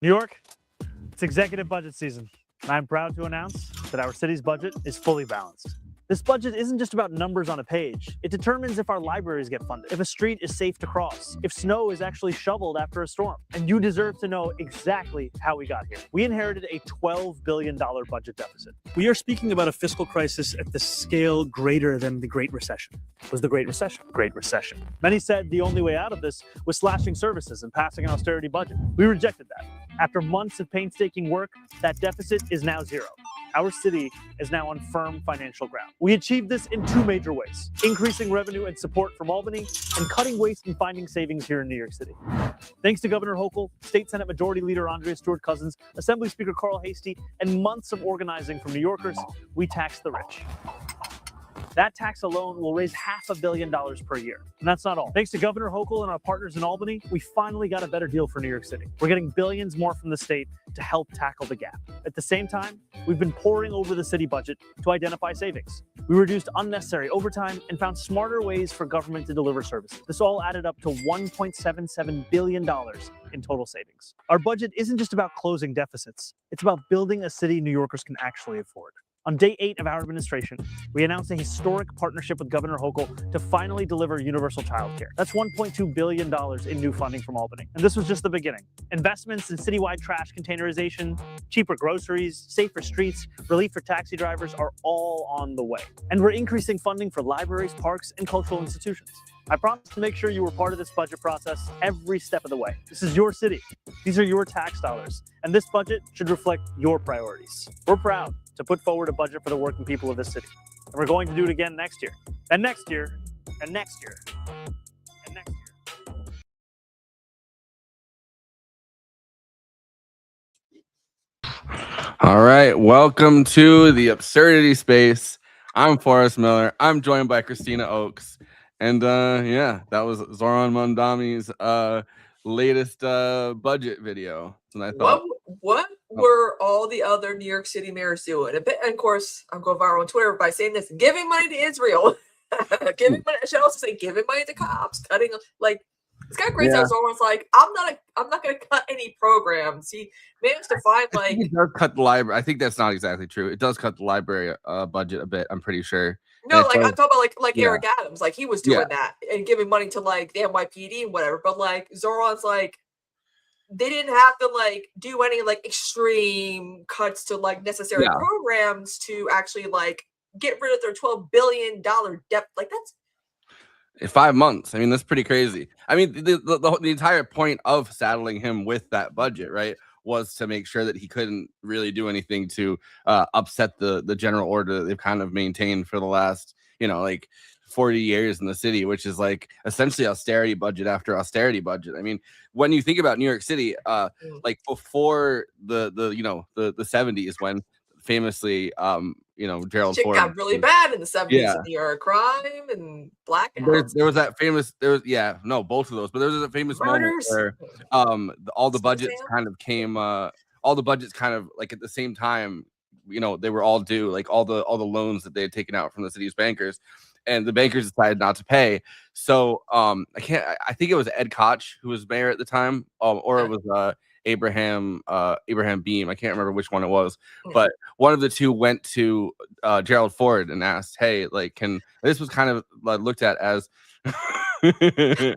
New York, it's executive budget season, and I'm proud to announce that our city's budget is fully balanced. This budget isn't just about numbers on a page. It determines if our libraries get funded, if a street is safe to cross, if snow is actually shoveled after a storm. And you deserve to know exactly how we got here. We inherited a $12 billion budget deficit. We are speaking about a fiscal crisis at the scale greater than the Great Recession. Was the Great Recession? Great Recession. Many said the only way out of this was slashing services and passing an austerity budget. We rejected that. After months of painstaking work, that deficit is now zero. Our city is now on firm financial ground. We achieved this in two major ways: increasing revenue and support from Albany, and cutting waste and finding savings here in New York City. Thanks to Governor Hochul, State Senate Majority Leader Andrea Stewart-Cousins, Assembly Speaker Carl Hastie, and months of organizing from New Yorkers, we tax the rich. That tax alone will raise $500 million per year. And that's not all. Thanks to Governor Hochul and our partners in Albany, we finally got a better deal for New York City. We're getting billions more from the state to help tackle the gap. At the same time, we've been poring over the city budget to identify savings. We reduced unnecessary overtime and found smarter ways for government to deliver services. This all added up to $1.77 billion in total savings. Our budget isn't just about closing deficits. It's about building a city New Yorkers can actually afford. On day 8 of our administration, we announced a historic partnership with Governor Hochul to finally deliver universal childcare. That's $1.2 billion in new funding from Albany. And this was just the beginning. Investments in citywide trash containerization, cheaper groceries, safer streets, relief for taxi drivers are all on the way. And we're increasing funding for libraries, parks, and cultural institutions. I promise to make sure you were part of this budget process every step of the way. This is your city. These are your tax dollars. And this budget should reflect your priorities. We're proud to put forward a budget for the working people of this city. And we're going to do it again next year, and next year, and next year, and next year. All right, welcome to the Absurdity Space. I'm Forrest Miller. I'm joined by Christina Oakes. And yeah, that was Zoran Mondami's latest budget video. And I thought, what were all the other New York City mayors doing? And of course, I'm going viral on Twitter by saying this: giving money to Israel, giving money. I should also say giving money to cops, cutting like. It's kind of crazy how Zoran's like, I'm not going to cut any programs. He managed to find like. It does cut the library. I think that's not exactly true. It does cut the library budget a bit. I'm pretty sure. No, like I'm talking about like Eric Adams, like he was doing that and giving money to like the NYPD and whatever. But like Zoran's like, they didn't have to like do any like extreme cuts to like necessary programs to actually like get rid of their $12 billion debt. Like that's. In 5 months. I mean, that's pretty crazy. I mean, the entire point of saddling him with that budget, right, was to make sure that he couldn't really do anything to upset the general order that they've kind of maintained for the last, like 40 years in the city, which is like essentially austerity budget after austerity budget. I mean, when you think about New York City, like before the 70s, when famously Gerald Ford got really bad in the 70s in New York, crime and blackouts. There was that famous both of those, but there was a famous moment where all the budgets kind of came all the budgets kind of like at the same time, they were all due, like all the loans that they had taken out from the city's bankers, and the bankers decided not to pay. So I think it was Ed Koch who was mayor at the time, or it was Abraham Beam. I can't remember which one it was, but one of the two went to Gerald Ford and asked, "Hey, like, this was kind of looked at as." I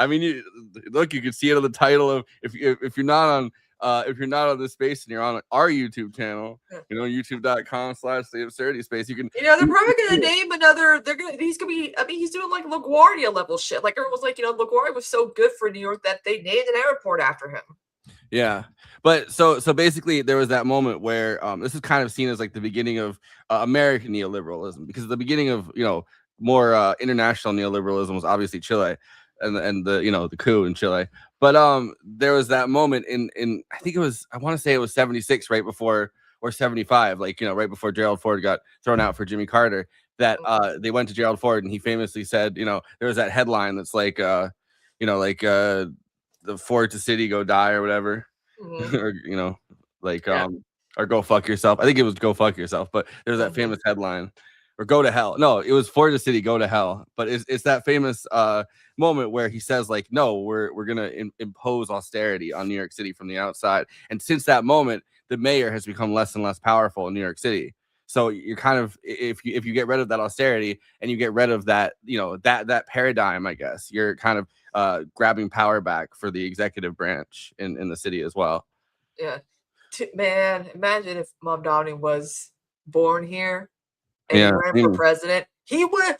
mean, you can see it on the title of if you're not on this space and you're on our YouTube channel, youtube.com/the Absurdity Space. You can, they're probably gonna name another. He's gonna be. I mean, he's doing like LaGuardia level shit. Like everyone was like, LaGuardia was so good for New York that they named an airport after him. Yeah, but so basically there was that moment where this is kind of seen as like the beginning of American neoliberalism, because the beginning of more international neoliberalism was obviously Chile and the coup in Chile. But there was that moment in I think I want to say it was 76, right before, or 75, like right before Gerald Ford got thrown out for Jimmy Carter, that they went to Gerald Ford and he famously said, there was that headline that's like the Ford to city go die or whatever, or or go fuck yourself. I think it was go fuck yourself, but there's that famous headline, or go to hell. No, it was for the city, go to hell. But it's that famous moment where he says like, no, we're gonna impose austerity on New York City from the outside. And since that moment, the mayor has become less and less powerful in New York City. So you're kind of, if you get rid of that austerity and you get rid of that, that paradigm, I guess you're kind of grabbing power back for the executive branch in the city as well. Yeah, man, imagine if Mamdani was born here and he ran for president. He would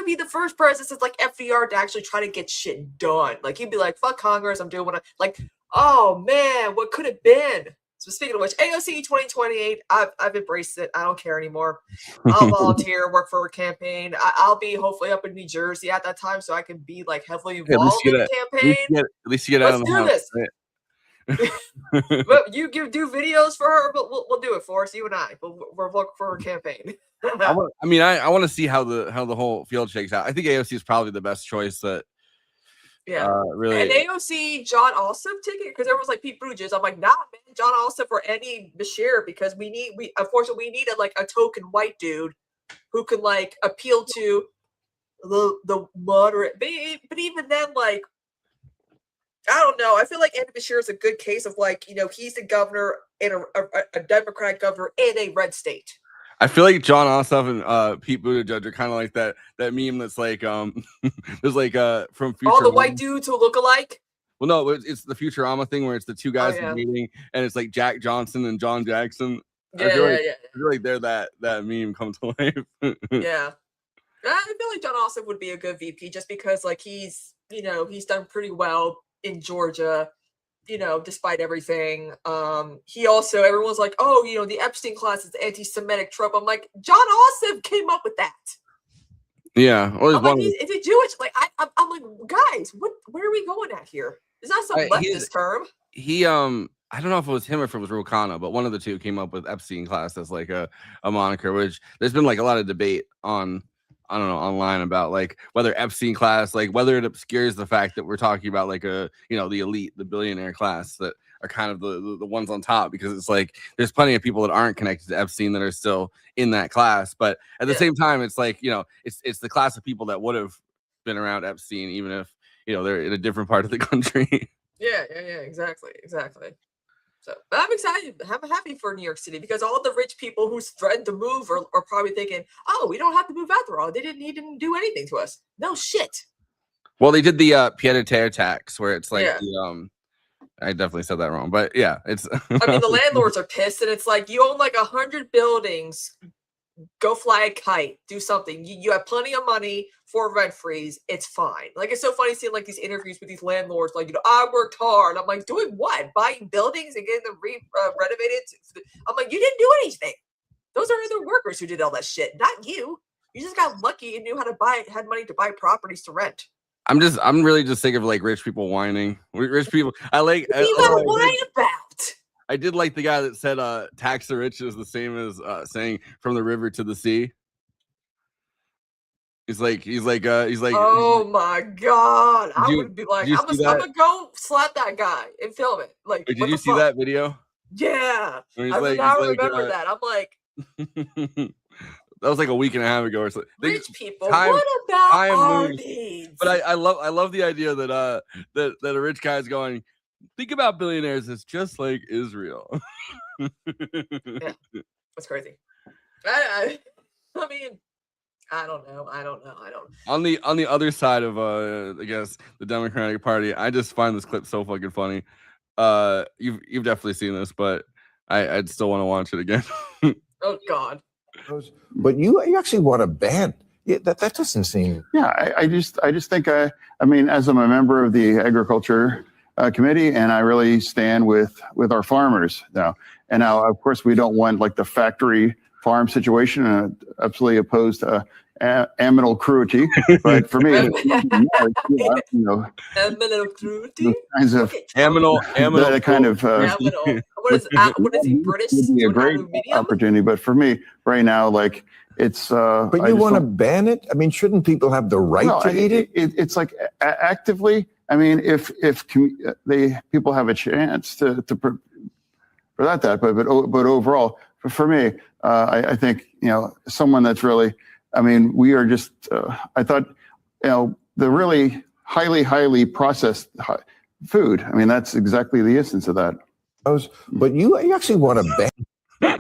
be the first president since like FDR to actually try to get shit done. Like he'd be like, "Fuck Congress, I'm doing what I like." Oh man, what could have been? So speaking of which, AOC 2028, I've embraced it. I don't care anymore. I'll volunteer, work for a campaign. I'll be hopefully up in New Jersey at that time, so I can be like heavily involved in the campaign. At least you get out of the house. Let's do this. But you do videos for her, but we'll do it for us. You and I. We're looking for a campaign. I want to see how the whole field shakes out. I think AOC is probably the best choice that. Yeah, really. And AOC John Ossoff ticket, because there was like Pete Buttigieg. I'm like, nah, man, John Ossoff or any Bashir, because we unfortunately needed like a token white dude who can like appeal to the moderate. But even then, like, I don't know. I feel like Andy Bashir is a good case of like, he's the governor in a Democratic governor in a red state. I feel like John Ossoff and Pete Buttigieg are kind of like that meme that's like there's like from Futurama. All the white dudes who look alike. Well, no, it's the Futurama thing where it's the two guys meeting and it's like Jack Johnson and John Jackson. Yeah, I feel like they're that meme come to life. Yeah, I feel like John Ossoff would be a good VP just because like he's done pretty well in Georgia. Despite everything, he also, everyone's like, oh, the Epstein class is anti-Semitic trope. I'm like, John Ossoff came up with that. Yeah, well, I'm like, if you Jewish, like, I'm like, guys, where are we going at here? It's not some leftist term. He, I don't know if it was him or if it was Rukana, but one of the two came up with Epstein class as like a moniker, which there's been like a lot of debate on. I don't know, online about like whether Epstein class, like whether it obscures the fact that we're talking about like the elite, the billionaire class that are kind of the ones on top, because it's like there's plenty of people that aren't connected to Epstein that are still in that class. But at the same time, it's like, it's the class of people that would have been around Epstein, even if, they're in a different part of the country. Yeah, exactly. So, but I'm excited. I'm happy for New York City because all the rich people who threatened to move are probably thinking, oh, we don't have to move after all. They didn't do anything to us. No shit. Well, they did the pied-à-terre tax where it's like I definitely said that wrong, but yeah, it's. I mean, the landlords are pissed, and it's like you own like 100 buildings. Go fly a kite. Do something. You have plenty of money for rent freeze. It's fine. Like, it's so funny seeing like these interviews with these landlords. Like, I worked hard. I'm like, doing what? Buying buildings and getting them renovated. I'm like, you didn't do anything. Those are other workers who did all that shit, not you. You just got lucky and knew how to had money to buy properties to rent. I'm really just sick of like rich people whining. Rich people. What are you gonna whine about? I did like the guy that said tax the rich is the same as saying from the river to the sea. He's like oh my god. I would be like, I'm gonna go slap that guy and film it. Like, wait, did you see that video? Yeah. I remember that. I'm like that was like a week and a half ago or something. Rich people, what about our needs? But I love the idea that that a rich guy is going, think about billionaires as just like Israel. Yeah, that's crazy. I mean, I don't know. On the other side of I guess the Democratic Party, I just find this clip so fucking funny. You've definitely seen this, but I'd still want to watch it again. Oh God. But you actually want to ban that doesn't seem. Yeah, I just think I mean, as I'm a member of the Agriculture Committee, and I really stand with our farmers now. And now, of course, we don't want like the factory farm situation. Absolutely opposed to aminal cruelty. But for me, aminal cruelty. Kinds of aminal kind of. What is he British? Would be a great opportunity, but for me right now, like it's. But you want to ban it? I mean, shouldn't people have the right to eat it? It's like actively. I mean, if people have a chance to that. But overall, for me, I think someone that's really. I mean, we are just. I thought, the really highly processed food. I mean, that's exactly the essence of that. But you actually want to ban.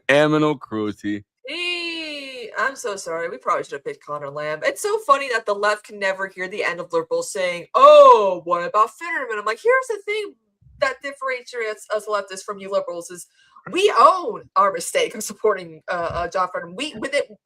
Aminal cruelty. I'm so sorry. We probably should have picked Connor Lamb. It's so funny that the left can never hear the end of liberals saying, "Oh, what about Fetterman?" I'm like, here's the thing that differentiates us leftists from you liberals is we own our mistake of supporting John Fetterman.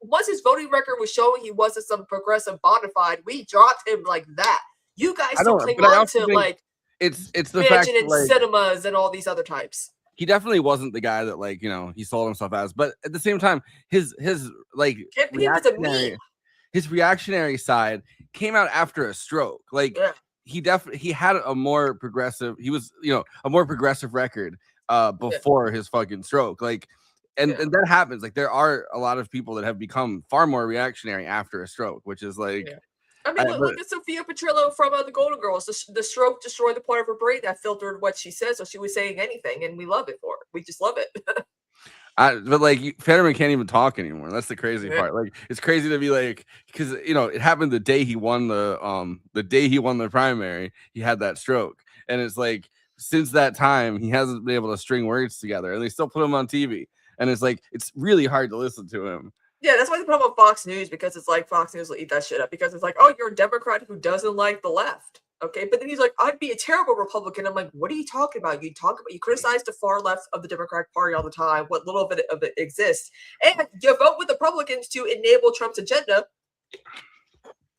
Once his voting record was showing he wasn't some progressive bona fide, we dropped him like that. You guys still cling on to like it's the fact and like, cinemas and all these other types. He definitely wasn't the guy that he sold himself as, but at the same time, his reactionary side came out after a stroke. He had a more progressive. He was a more progressive record before his fucking stroke. And that happens. Like there are a lot of people that have become far more reactionary after a stroke, which is like. Yeah. I mean, look at Sophia Petrillo from the Golden Girls. The stroke destroyed the part of her brain that filtered what she said, so she was saying anything, and we love it for it. We just love it. But Fetterman can't even talk anymore. That's the crazy part. Like, it's crazy to be like, because it happened the day he won the primary. He had that stroke, and it's like since that time he hasn't been able to string words together, and they still put him on TV, and it's like it's really hard to listen to him. Yeah, that's why they put him on Fox News, because it's like Fox News will eat that shit up, because it's like, oh, you're a Democrat who doesn't like the left. Okay, but then he's like, I'd be a terrible Republican. I'm like, what are you talking about? You criticize the far left of the Democratic Party all the time, what little of it exists, and you vote with Republicans to enable Trump's agenda.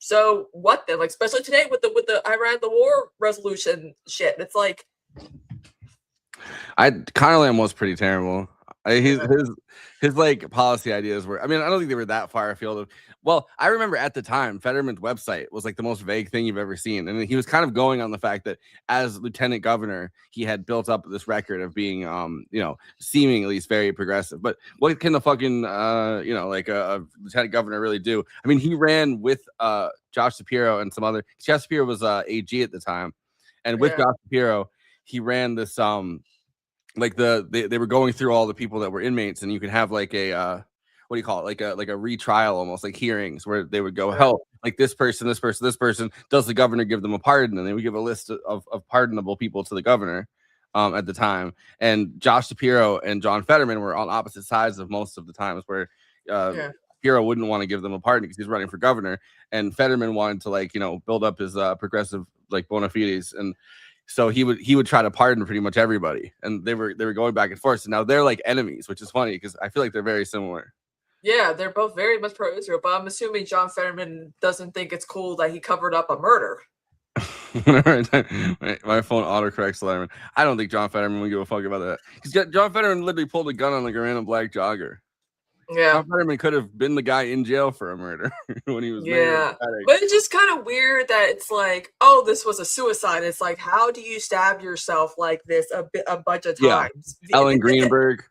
So what then? Like, especially today with the Iran the war resolution shit. It's like, Connor Lamb was pretty terrible. His like policy ideas were, I mean, I don't think they were that far afield. Well, I remember at the time, Fetterman's website was like the most vague thing you've ever seen. And he was kind of going on the fact that as lieutenant governor, he had built up this record of being, seeming at least very progressive. But what can the fucking, like a lieutenant governor really do? I mean, he ran with Josh Shapiro and some other, Josh Shapiro was AG at the time. And with Josh Shapiro, he ran this, like they were going through all the people that were inmates, and you could have like a what do you call it, like a retrial, almost like hearings, where they would go, hell, like this person, does the governor give them a pardon? And they would give a list of pardonable people to the governor at the time. And Josh Shapiro and John Fetterman were on opposite sides of most of the times, where Shapiro wouldn't want to give them a pardon because he's running for governor, and Fetterman wanted to build up his progressive bona fides. And so he would try to pardon pretty much everybody, and they were going back and forth. So now they're like enemies, which is funny because I feel like they're very similar. Yeah, they're both very much pro-Israel, but I'm assuming John Fetterman doesn't think it's cool that he covered up a murder. My phone autocorrects Letterman. I don't think John Fetterman would give a fuck about that. John Fetterman literally pulled a gun on like a random black jogger. Yeah, John Fetterman could have been the guy in jail for a murder when he was there. But it's just kind of weird that it's like, oh, this was a suicide. It's like, how do you stab yourself like this a bunch of times? Ellen Greenberg.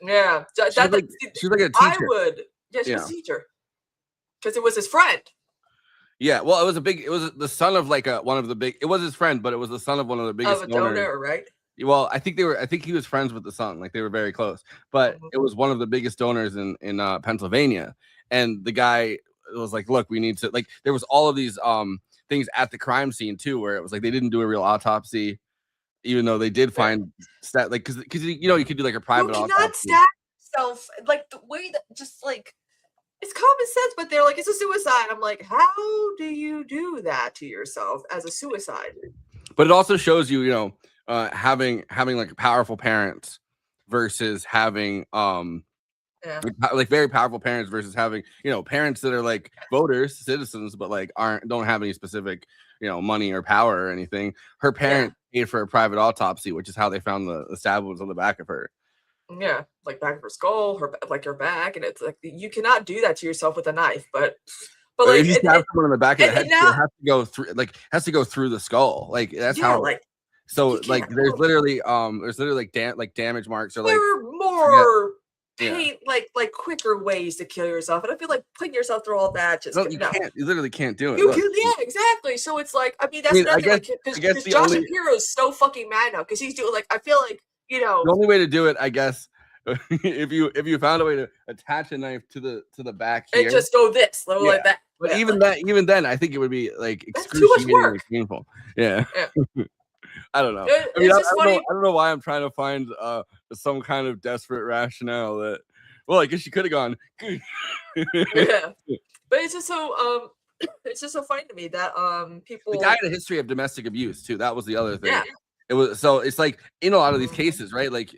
Yeah, she's like a teacher. I would. Yeah, she was a teacher because it was his friend. Yeah, well, it was the son of like one of the big. It was his friend, but it was the son of one of the biggest donor, right? Well, I think he was friends with the son, like they were very close. But it was one of the biggest donors in Pennsylvania, and the guy was like, "Look, we need to like." There was all of these things at the crime scene too, where it was like they didn't do a real autopsy, even though they did find because you could do like a private autopsy. You cannot stab yourself like the way that just like it's common sense, but they're like it's a suicide. I'm like, how do you do that to yourself as a suicide? But it also shows you, having like powerful parents versus having like very powerful parents versus having parents that are like voters, citizens, but like don't have any specific money or power or anything. Her parents paid for a private autopsy, which is how they found the stab wounds on the back of her. Yeah, like back of her skull, her back, and it's like you cannot do that to yourself with a knife. But like if you stab someone in the back of the head, it has to go through the skull. Like that's how. Like, so like there's literally like damage marks or like there are more pain like quicker ways to kill yourself, and I feel like putting yourself through all that just you literally can't do it. Yeah, exactly. So it's like I mean that's nothing because Josh Shapiro's so fucking mad now because he's doing like I feel like you know, the only way to do it, I guess, if you found a way to attach a knife to the back here, and just go this, go like that. But Yeah, even then, I think it would be like that's too much excruciatingly work. painful. Yeah. I don't know. It- I mean, it's I just don't know. funny. I don't know why I'm trying to find some kind of desperate rationale that. Well, I guess you could have gone. Yeah, but it's just so it's just so funny to me that people. The guy had a history of domestic abuse too. That was the other thing. Yeah. It was so it's like in a lot of these cases, right? Like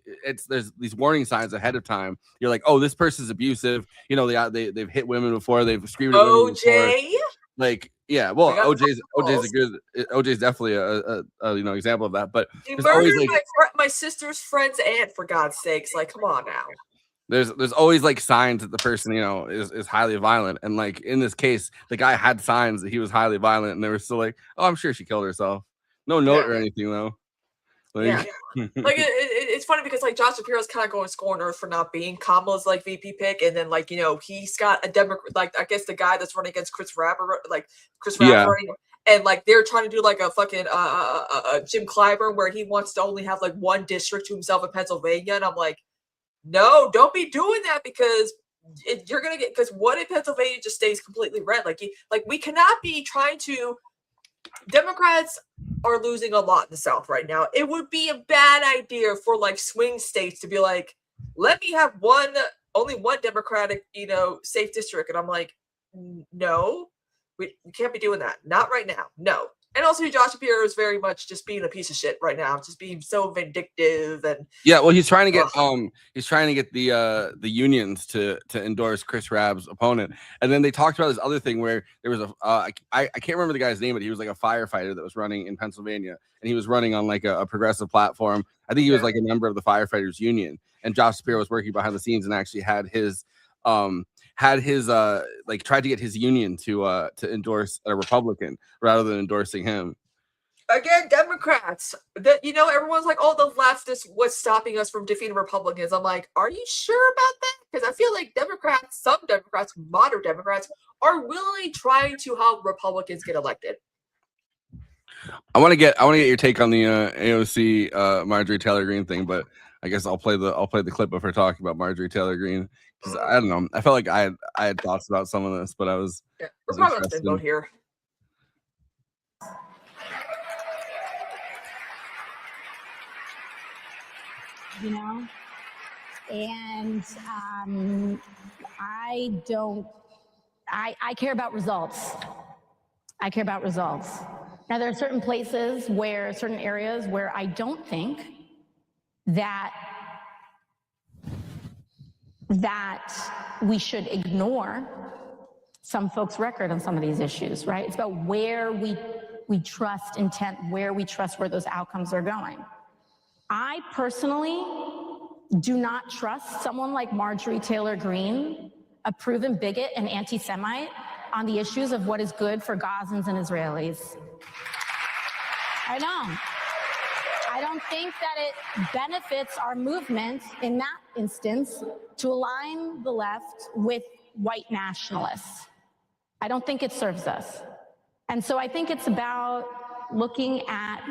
there's these warning signs ahead of time. You're like, oh, this person's abusive. You know, they've hit women before. They've screamed at women before. OJ. Like, yeah, well, We got OJ's definitely a example of that. But He there's always murdered like my sister's friend's aunt, for God's sakes. Like, come on now. there's always like signs that the person, you know, is highly violent. And like in this case, the guy had signs that he was highly violent, and they were still like, oh, I'm sure she killed herself. No note or anything though. Like, Yeah. Like it's funny because like Josh Shapiro's kind of going scorn earth for not being Kamala's like VP pick, and then like, you know, he's got a Democrat, like I guess the guy that's running against Chris Rapper, like Chris Rapper running, and like they're trying to do like a fucking Jim Clyburn where he wants to only have like one district to himself in Pennsylvania, and I'm like, no, don't be doing that because you're gonna get, because what if Pennsylvania just stays completely red? Like we cannot be trying to. Democrats are losing a lot in the South right now. It would be a bad idea for like swing states to be like, let me have only one Democratic, you know, safe district. And I'm like, no, we can't be doing that. Not right now. No. And also Josh Shapiro is very much just being a piece of shit right now, just being so vindictive and well, he's trying to get the unions to endorse Chris Rabb's opponent. And then they talked about this other thing where there was I can't remember the guy's name, but he was like a firefighter that was running in Pennsylvania, and he was running on like a progressive platform. I think he was like a member of the firefighters union, and Josh Shapiro was working behind the scenes and actually had his like tried to get his union to endorse a Republican rather than endorsing him. Again, Democrats, that, you know, everyone's like, oh, the left is what's stopping us from defeating Republicans. I'm like, are you sure about that? Because I feel like some Democrats, moderate Democrats, are really trying to help Republicans get elected. I want to get your take on the AOC Marjorie Taylor Greene thing, but I guess I'll play the clip of her talking about Marjorie Taylor Greene, because I don't know. I felt like I had thoughts about some of this, but I was. Yeah, we're probably on the same boat here. You know, and I care about results. I care about results. Now, there are certain areas where I don't think that we should ignore some folks' record on some of these issues, right? It's about where we trust intent, where we trust where those outcomes are going. I personally do not trust someone like Marjorie Taylor Greene, a proven bigot and anti-Semite, on the issues of what is good for Gazans and Israelis. I don't think that it benefits our movement in that instance to align the left with white nationalists. I don't think it serves us. And so I think it's about looking at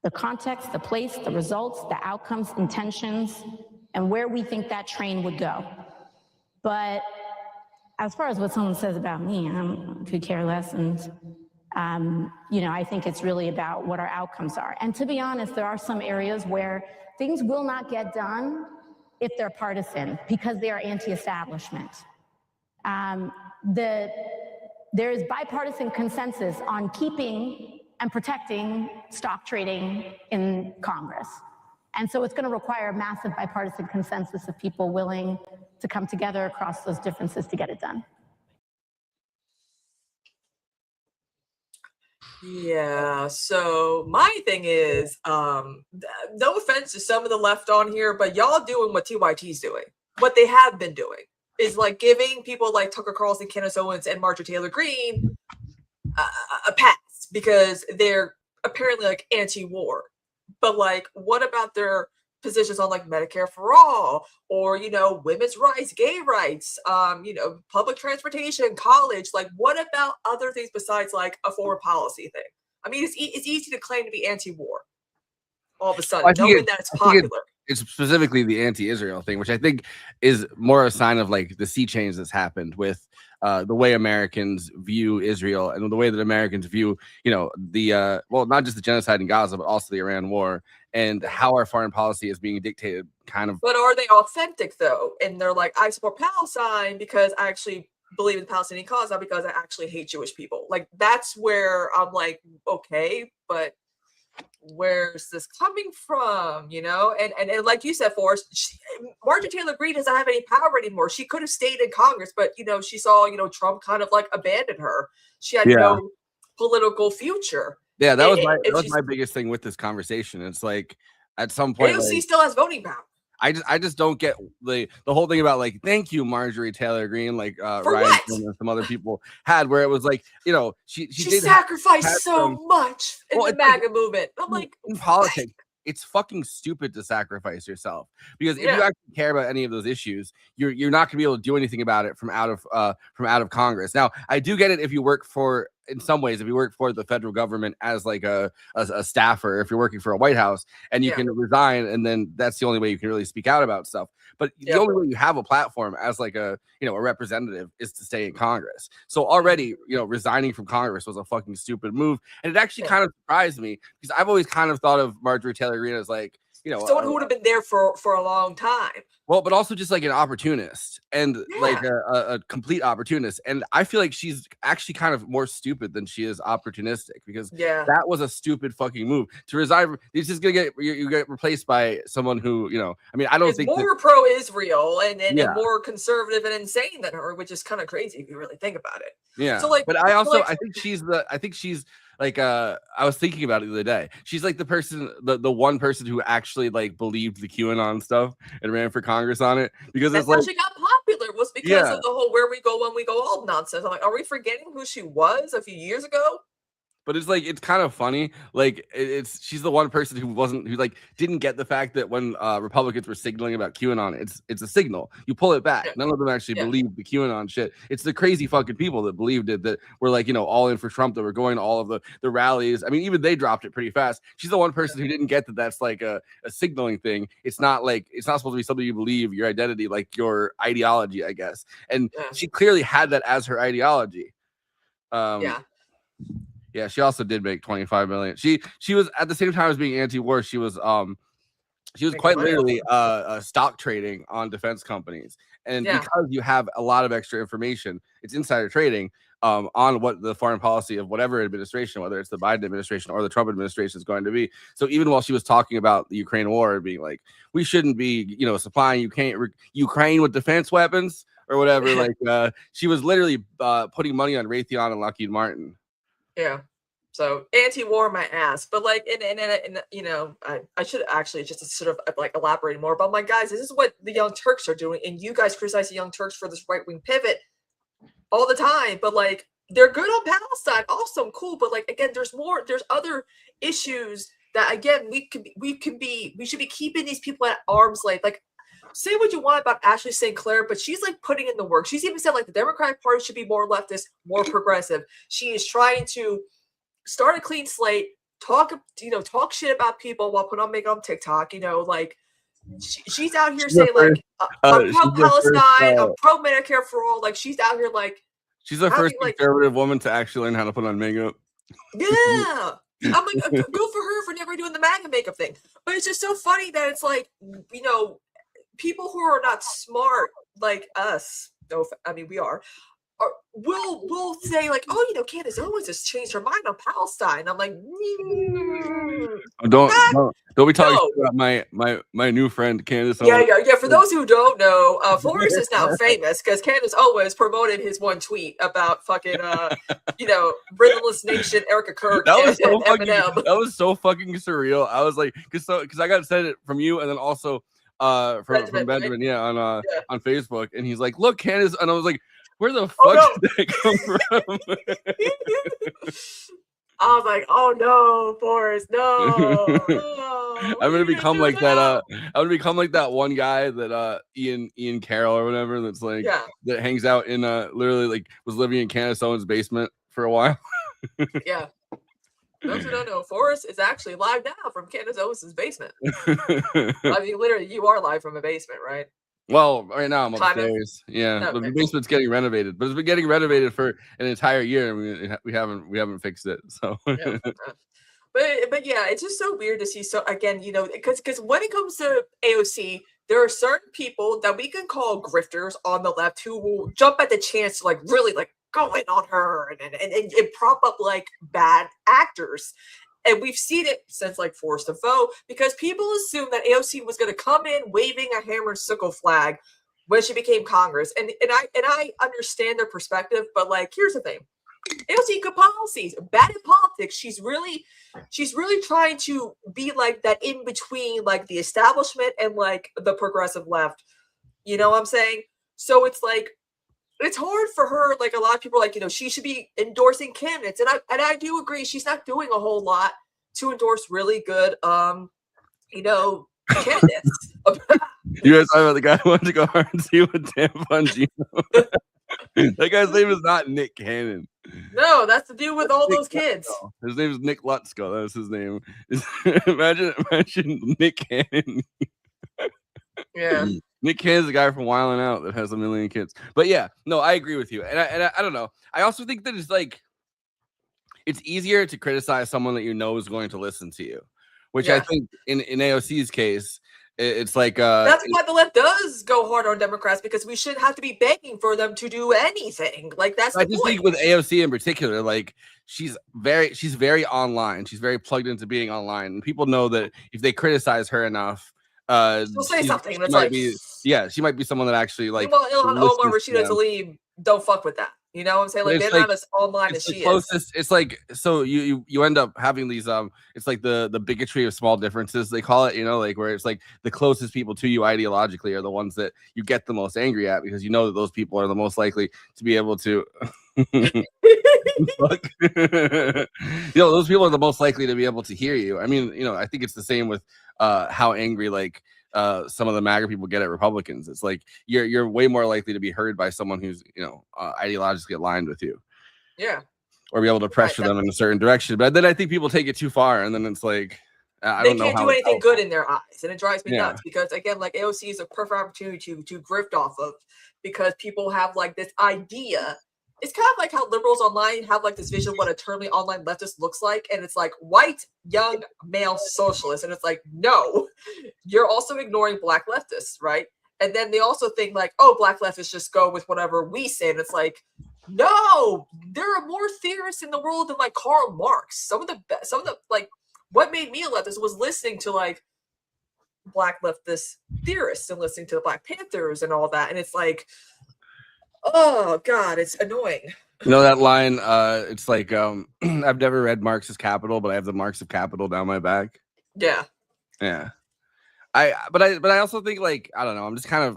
the context, the place, the results, the outcomes, intentions, and where we think that train would go. But as far as what someone says about me, I could care less. And, you know, I think it's really about what our outcomes are. And to be honest, there are some areas where things will not get done if they're partisan because they are anti-establishment. There is bipartisan consensus on keeping and protecting stock trading in Congress. And so it's going to require a massive bipartisan consensus of people willing to come together across those differences to get it done. Yeah, so my thing is, no offense to some of the left on here, but y'all doing what TYT's doing. What they have been doing is like giving people like Tucker Carlson, Candace Owens, and Marjorie Taylor Greene a pass because they're apparently like anti-war. But like, what about their positions on like Medicare for all, or, you know, women's rights, gay rights, you know, public transportation, college? Like, what about other things besides like a foreign policy thing? I mean, it's easy to claim to be anti-war. all of a sudden, Well, I think knowing that it's popular. It's specifically the anti-Israel thing, which I think is more a sign of like the sea change that's happened with the way Americans view Israel and the way that Americans view, the well, not just the genocide in Gaza, but also the Iran war and how our foreign policy is being dictated kind of. But are they authentic though? And they're like, I support Palestine because I actually believe in the Palestinian cause, not because I actually hate Jewish people. Like, that's where I'm like, okay, but where's this coming from? And like you said, Forrest, Marjorie Taylor Greene doesn't have any power anymore. She could have stayed in Congress, but she saw Trump kind of like abandon her. She had no political future. Yeah, that was my biggest thing with this conversation. It's like at some point AOC still has voting power. I just don't get the whole thing about like, thank you, Marjorie Taylor Greene, like Ryan and some other people had, where it was like, she did sacrificed so much in the MAGA movement. I'm like, in politics, it's fucking stupid to sacrifice yourself, because if you actually care about any of those issues, you're not gonna be able to do anything about it from out of Congress. Now, I do get it if you work for, in some ways, if you work for the federal government as like a staffer, if you're working for a White House and you can resign, and then that's the only way you can really speak out about stuff. But the only way you have a platform as like a representative is to stay in Congress. So already, resigning from Congress was a fucking stupid move. And it actually kind of surprised me, because I've always kind of thought of Marjorie Taylor Greene as like, someone who would have been there for a long time. Well, but also just like an opportunist and like a complete opportunist. And I feel like she's actually kind of more stupid than she is opportunistic, because that was a stupid fucking move to resign. It's just gonna you get replaced by someone who, I mean, I don't think more pro-Israel and more conservative and insane than her, which is kind of crazy if you really think about it. Yeah. So like, but I think she's like, I was thinking about it the other day. She's like the person, the one person who actually like believed the QAnon stuff and ran for Congress on it, because it's like she got popular was because of the whole "where we go when we go old" nonsense. I'm like, are we forgetting who she was a few years ago? But it's like, it's kind of funny. Like, she's the one person who like didn't get the fact that when Republicans were signaling about QAnon, it's a signal. You pull it back. None of them actually believed the QAnon shit. It's the crazy fucking people that believed it, that were like, all in for Trump, that were going to all of the rallies. I mean, even they dropped it pretty fast. She's the one person who didn't get that that's like a signaling thing. It's not supposed to be something you believe, your identity, like your ideology, I guess. And she clearly had that as her ideology. Yeah, she also did make $25 million. She was, at the same time as being anti-war, she was quite literally stock trading on defense companies. And because you have a lot of extra information, it's insider trading on what the foreign policy of whatever administration, whether it's the Biden administration or the Trump administration, is going to be. So even while she was talking about the Ukraine war, being like, we shouldn't be, supplying Ukraine with defense weapons or whatever, like she was literally putting money on Raytheon and Lockheed Martin. Yeah. So anti-war my ass, but like, and I should actually just sort of like elaborate more. But my guys, this is what the Young Turks are doing, and you guys criticize the Young Turks for this right-wing pivot all the time. But like, they're good on Palestine, awesome, cool. But like, again, there's other issues that again we should be keeping these people at arm's length. Like, say what you want about Ashley St. Clair, but she's like putting in the work. She's even said like the Democratic Party should be more leftist, more progressive. She is trying to start a clean slate, talk shit about people while putting on makeup on TikTok. Like she's out here saying like I'm pro-Palestine, I'm pro-Medicare for all. Like she's out here like she's the first conservative woman to actually learn how to put on makeup. Yeah. I'm like, good for her for never doing the MAGA makeup thing. But it's just so funny that it's like, people who are not smart like us, we are, will say like, oh, Candace Owens has changed her mind on Palestine. I'm like, don't be talking about my new friend Candace Owens. Yeah. For those who don't know, Forrest is now famous because Candace Owens promoted his one tweet about fucking Rhythmless Nation, Erica Kirk, and Eminem. That was so fucking surreal. I was like, because I got sent it from you, and then also from Benjamin, right? on Facebook, and he's like, look, Candace, and I was like, where the fuck did that come from? I was like, oh no, Forrest, no. I'm gonna become like that. I'm gonna become like that one guy that Ian Carroll or whatever, that's like that hangs out in literally like was living in Candace Owens' basement for a while. Yeah. Those who don't know, Forrest is actually live now from Candace Owens' basement. I mean, literally, you are live from a basement, right? Well, right now I'm Kind of. upstairs. Yeah, Okay. the basement's getting renovated, but it's been getting renovated for an entire year, and we haven't fixed it. So, Yeah. But yeah, it's just so weird to see. So again, because when it comes to AOC, there are certain people that we can call grifters on the left who will jump at the chance to like really like go in on her and prop up like bad actors. And we've seen it since like Forced to Vote, because people assumed that AOC was going to come in waving a hammer and sickle flag when she became Congress. And I understand their perspective, but like, here's the thing. AOC good policies, bad in politics. She's really trying to be like that in between like the establishment and like the progressive left. You know what I'm saying? So it's like, it's hard for her. Like a lot of people are like, she should be endorsing candidates. And I do agree. She's not doing a whole lot to endorse really good, candidates. you guys talking about the guy who wanted to go hard and see what tampon Gino. That guy's name is not Nick Cannon. No, that's the dude with all those kids. His name is Nick Lutsko. That was his name. Imagine Nick Cannon. Yeah. Nick Cannon's the guy from Wildin' Out that has 1 million kids. But yeah, no, I agree with you. And I don't know. I also think that it's like, it's easier to criticize someone that you know is going to listen to you, which I think in AOC's case, it's like that's why the left does go hard on Democrats, because we shouldn't have to be begging for them to do anything. Like that's the point. Think with AOC in particular, like she's very online. She's very plugged into being online, and people know that if they criticize her enough, she'll say something that's like, she might be someone that actually like. Well, Ilhan Omar, Rashida Tlaib, don't fuck with that. You know what I'm saying? Like they're not as online as she is. It's like, so you end up having these it's like the bigotry of small differences, they call it, like where it's like the closest people to you ideologically are the ones that you get the most angry at, because you know that those people are the most likely to be able to those people are the most likely to be able to hear you. I mean, I think it's the same with how angry like some of the MAGA people get at Republicans. It's like you're way more likely to be heard by someone who's ideologically aligned with you, or be able to pressure them in a certain direction. But then I think people take it too far, and then it's like they can't do anything good in their eyes, and it drives me nuts, because again, like AOC is a perfect opportunity to grift off of, because people have like this idea. It's kind of like how liberals online have like this vision of what a termly online leftist looks like. And it's like white, young, male socialist. And it's like, no, you're also ignoring black leftists, right? And then they also think like, oh, black leftists just go with whatever we say. And it's like, no, there are more theorists in the world than like Karl Marx. Some of the like, what made me a leftist was listening to like black leftist theorists and listening to the Black Panthers and all that. And it's like, oh God, it's annoying. That line, it's like I've never read Marx's Capital, but I have the Marx of Capital down my back. Yeah. But I also think like, I don't know,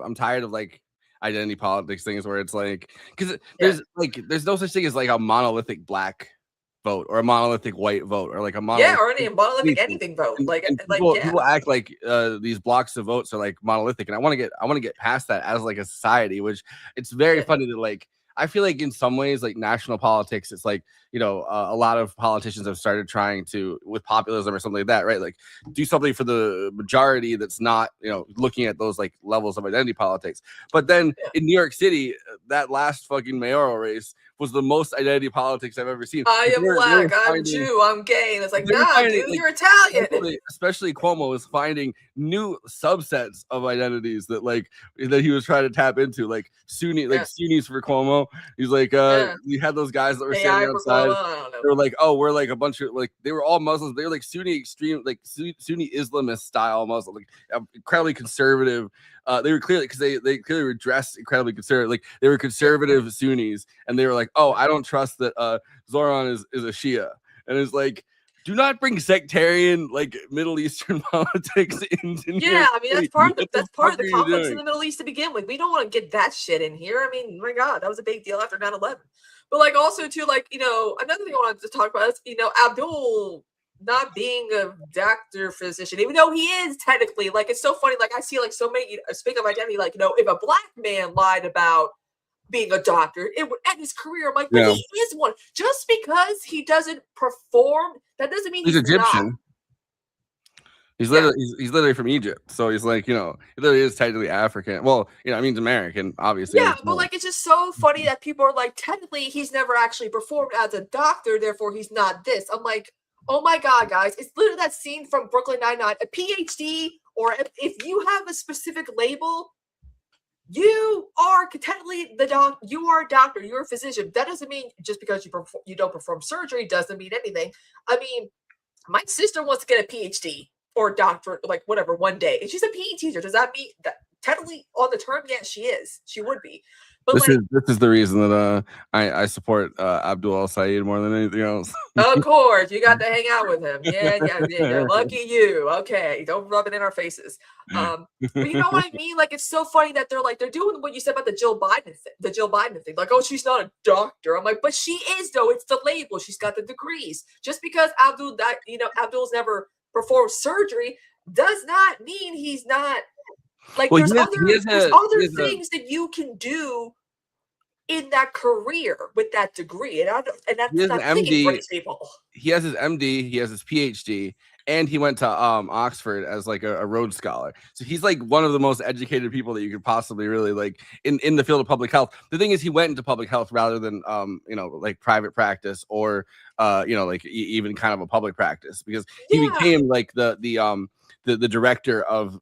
I'm tired of like identity politics things where it's like, because there's no such thing as like a monolithic black vote or a monolithic white vote or like a monolithic or any monolithic anything vote. People act like these blocks of votes are like monolithic, and I want to get past that as like a society, which it's very funny that like I feel like in some ways like national politics, it's like a lot of politicians have started trying to, with populism or something like that, right? Like do something for the majority that's not looking at those like levels of identity politics. But then in New York City, that last fucking mayoral race was the most identity politics I've ever seen. I am black, I'm Jew, I'm gay. And it's like, nah, dude, you're Italian. Especially Cuomo was finding new subsets of identities that he was trying to tap into, like Sunni, like Sunnis for Cuomo. He's like, we had those guys that were standing outside. They were like, oh, we're like a bunch of like, they were all Muslims. They were like Sunni extreme, like Sunni Islamist style Muslim, like incredibly conservative. They were clearly, because they clearly were dressed incredibly conservative. Like they were conservative Sunnis, and they were like, "Oh, I don't trust that Zoran is a Shia." And it's like, do not bring sectarian like Middle Eastern politics into. I mean that's part of the conflicts in the Middle East to begin with. We don't want to get that shit in here. I mean, my God, that was a big deal after 9/11. But like also too, like another thing I wanted to talk about is Abdul not being a doctor physician, even though he is technically, like, it's so funny. Like I see like so many, speaking of identity, like, if a black man lied about being a doctor. It would end his career. I'm like, but he is one. Just because he doesn't perform, that doesn't mean he's Egyptian. not. He's literally he's literally from Egypt, so he's like, he literally is technically African. Well, I mean, he's American, obviously. Yeah, but like, it's just so funny that people are like, technically, he's never actually performed as a doctor, therefore he's not this. I'm like, oh my god, guys, it's literally that scene from Brooklyn Nine-Nine. A PhD, or if you have a specific label, you are technically you are a doctor, you're a physician. That doesn't mean just because you don't perform surgery doesn't mean anything. I mean, my sister wants to get a PhD or a doctorate, like whatever, one day, and she's a PE teacher. Does that mean that technically on the term? Yeah, she is. She would be. But this is the reason that I support Abdul Al-Said more than anything else. Of course, you got to hang out with him. Yeah. Lucky you. Okay, don't rub it in our faces. But you know what I mean? Like, it's so funny that they're doing what you said about the Jill Biden thing. Like, oh, she's not a doctor. I'm like, but she is though. It's the label. She's got the degrees. Just because Abdul's never performed surgery does not mean he's not. Like, there's other things that you can do in that career with that degree, and that's not thinking for these people. He has his MD, he has his PhD, and he went to Oxford as like a Rhodes Scholar. So he's like one of the most educated people that you could possibly really like in the field of public health. The thing is, he went into public health rather than like private practice or like even kind of a public practice, because he became like the director of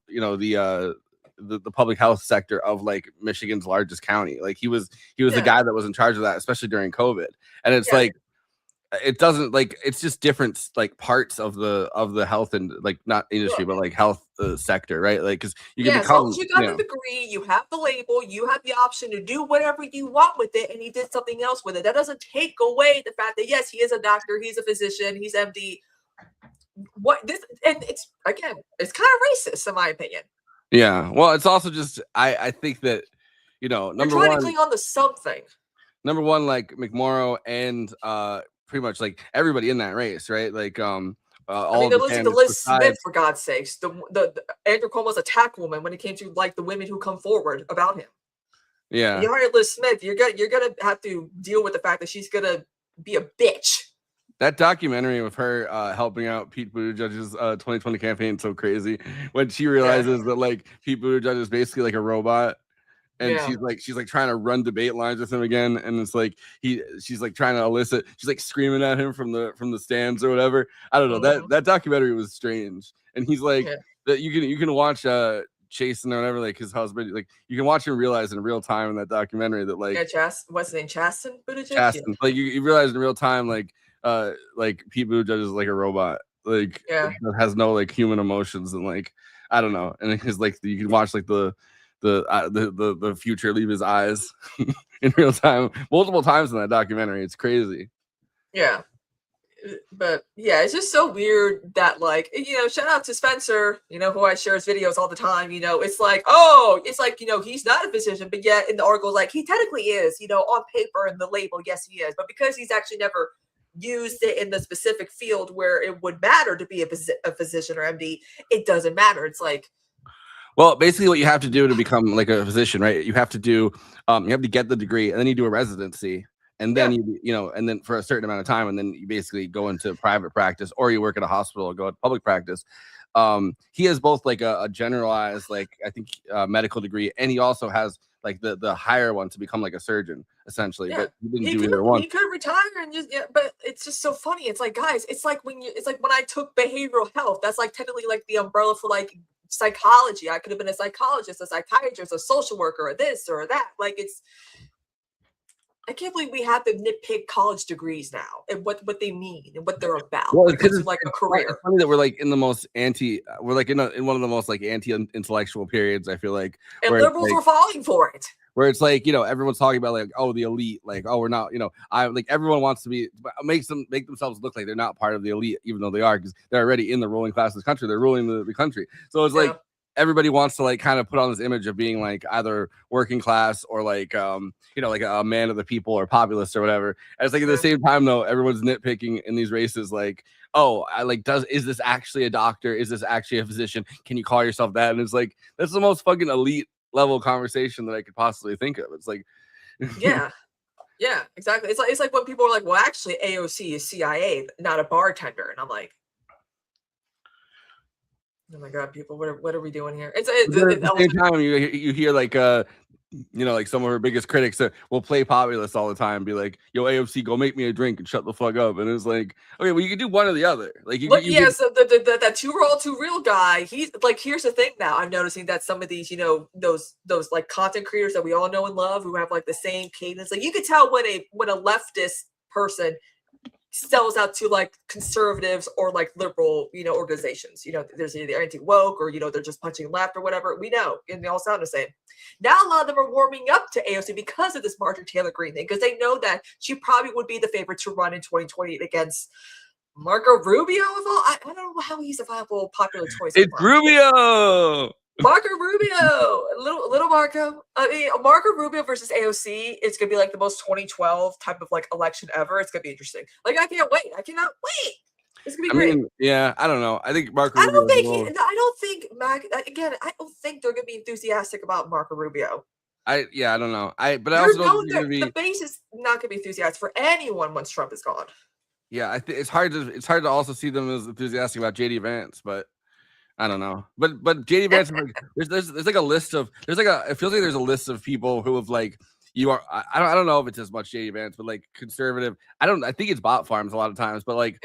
the public health sector of like Michigan's largest county. Like he was the guy that was in charge of that, especially during COVID. And it's like, it doesn't like, it's just different like parts of the health and like not industry, but like health sector, right? Like, because you can become, as long as you got the degree, you have the label, you have the option to do whatever you want with it, and he did something else with it. That doesn't take away the fact that yes, he is a doctor, he's a physician, he's MD. And it's kind of racist in my opinion. Yeah, well, it's also just I think that number one, cling on to something. Number one, like McMorrow and pretty much like everybody in that race, right? Like all they're listening to Liz Smith, for God's sakes. The Andrew Cuomo's attack woman when it came to like the women who come forward about him. Yeah, you hired Liz Smith, you're gonna have to deal with the fact that she's gonna be a bitch. That documentary of her helping out Pete Buttigieg's 2020 campaign is so crazy. When she realizes that like Pete Buttigieg is basically like a robot, and she's like trying to run debate lines with him again, and it's like she's like trying to elicit. She's like screaming at him from the stands or whatever. I don't know. That documentary was strange, and he's like that. You can watch Chasten or whatever, like his husband. Like you can watch him realize in real time in that documentary that like what's his name, Chasten Buttigieg. Chasten, like you realize in real time like Pete Buttigieg is like a robot, like has no like human emotions, and like I don't know, and it's like you can watch like the future leave his eyes in real time multiple times in that documentary. It's crazy. Yeah, but it's just so weird that like shout out to Spencer, who I share his videos all the time. It's like he's not a physician, but yet in the article like he technically is, on paper and the label, yes he is, but because he's actually never used it in the specific field where it would matter to be a physician or MD, it doesn't matter. It's like, well, basically what you have to do to become like a physician, right? You have to do, you have to get the degree, and then you do a residency, and then and then for a certain amount of time, and then you basically go into private practice, or you work at a hospital or go to public practice. He has both like a generalized, like I think medical degree, and he also has like the higher one to become like a surgeon essentially, but he didn't do either one. He could retire and just but it's just so funny. It's like, guys, it's like when I took behavioral health, that's like technically like the umbrella for like psychology. I could have been a psychologist, a psychiatrist, a social worker, or this or that. Like I can't believe we have to nitpick college degrees now and what they mean and what they're about. Well, because it's like a career. It's funny that we're like in the most we're like in one of the most like anti-intellectual periods, I feel like. And liberals are falling for it. Where it's like, everyone's talking about like, oh, the elite, like, oh, we're not, I like everyone wants to be, make themselves look like they're not part of the elite, even though they are, because they're already in the ruling class of this country. They're ruling the country. So it's like everybody wants to like kind of put on this image of being like either working class or like like a man of the people or populist or whatever. And it's like at the same time though, everyone's nitpicking in these races like, oh, is this actually a doctor? Is this actually a physician? Can you call yourself that? And it's like that's the most fucking elite level conversation that I could possibly think of. It's like Yeah. Yeah, exactly. It's like when people are like, well, actually AOC is CIA, not a bartender. And I'm like, oh my God, people, what are we doing here? At the same time, you hear like like some of her biggest critics will play populist all the time, and be like, "Yo, AOC, go make me a drink and shut the fuck up." And it's like, okay, well, you can do one or the other. Like, so that too raw, too real guy. He's like, here's the thing. Now I'm noticing that some of these, those like content creators that we all know and love, who have like the same cadence. Like, you could tell when a leftist person sells out to like conservatives or like liberal, organizations. There's either anti-woke or they're just punching left or whatever. We know, and they all sound the same. Now a lot of them are warming up to AOC because of this Marjorie Taylor Greene thing, because they know that she probably would be the favorite to run in 2020 against Marco Rubio. I don't know how he's a viable popular choice. It's Rubio. Marco Rubio, little Marco. I mean, Marco Rubio versus AOC. It's gonna be like the most 2012 type of like election ever. It's gonna be interesting. Like, I can't wait. I cannot wait. It's gonna be great. Yeah, I don't know. I think Marco. I don't think they're gonna be enthusiastic about Marco Rubio. I don't know. But I also don't think the base is not gonna be enthusiastic for anyone once Trump is gone. Yeah, I think it's hard to also see them as enthusiastic about JD Vance, but I don't know. But JD Vance is like, there's like a list of it feels like there's a list of people who have like I don't know if it's as much JD Vance, but like conservative. I think it's bot farms a lot of times, but like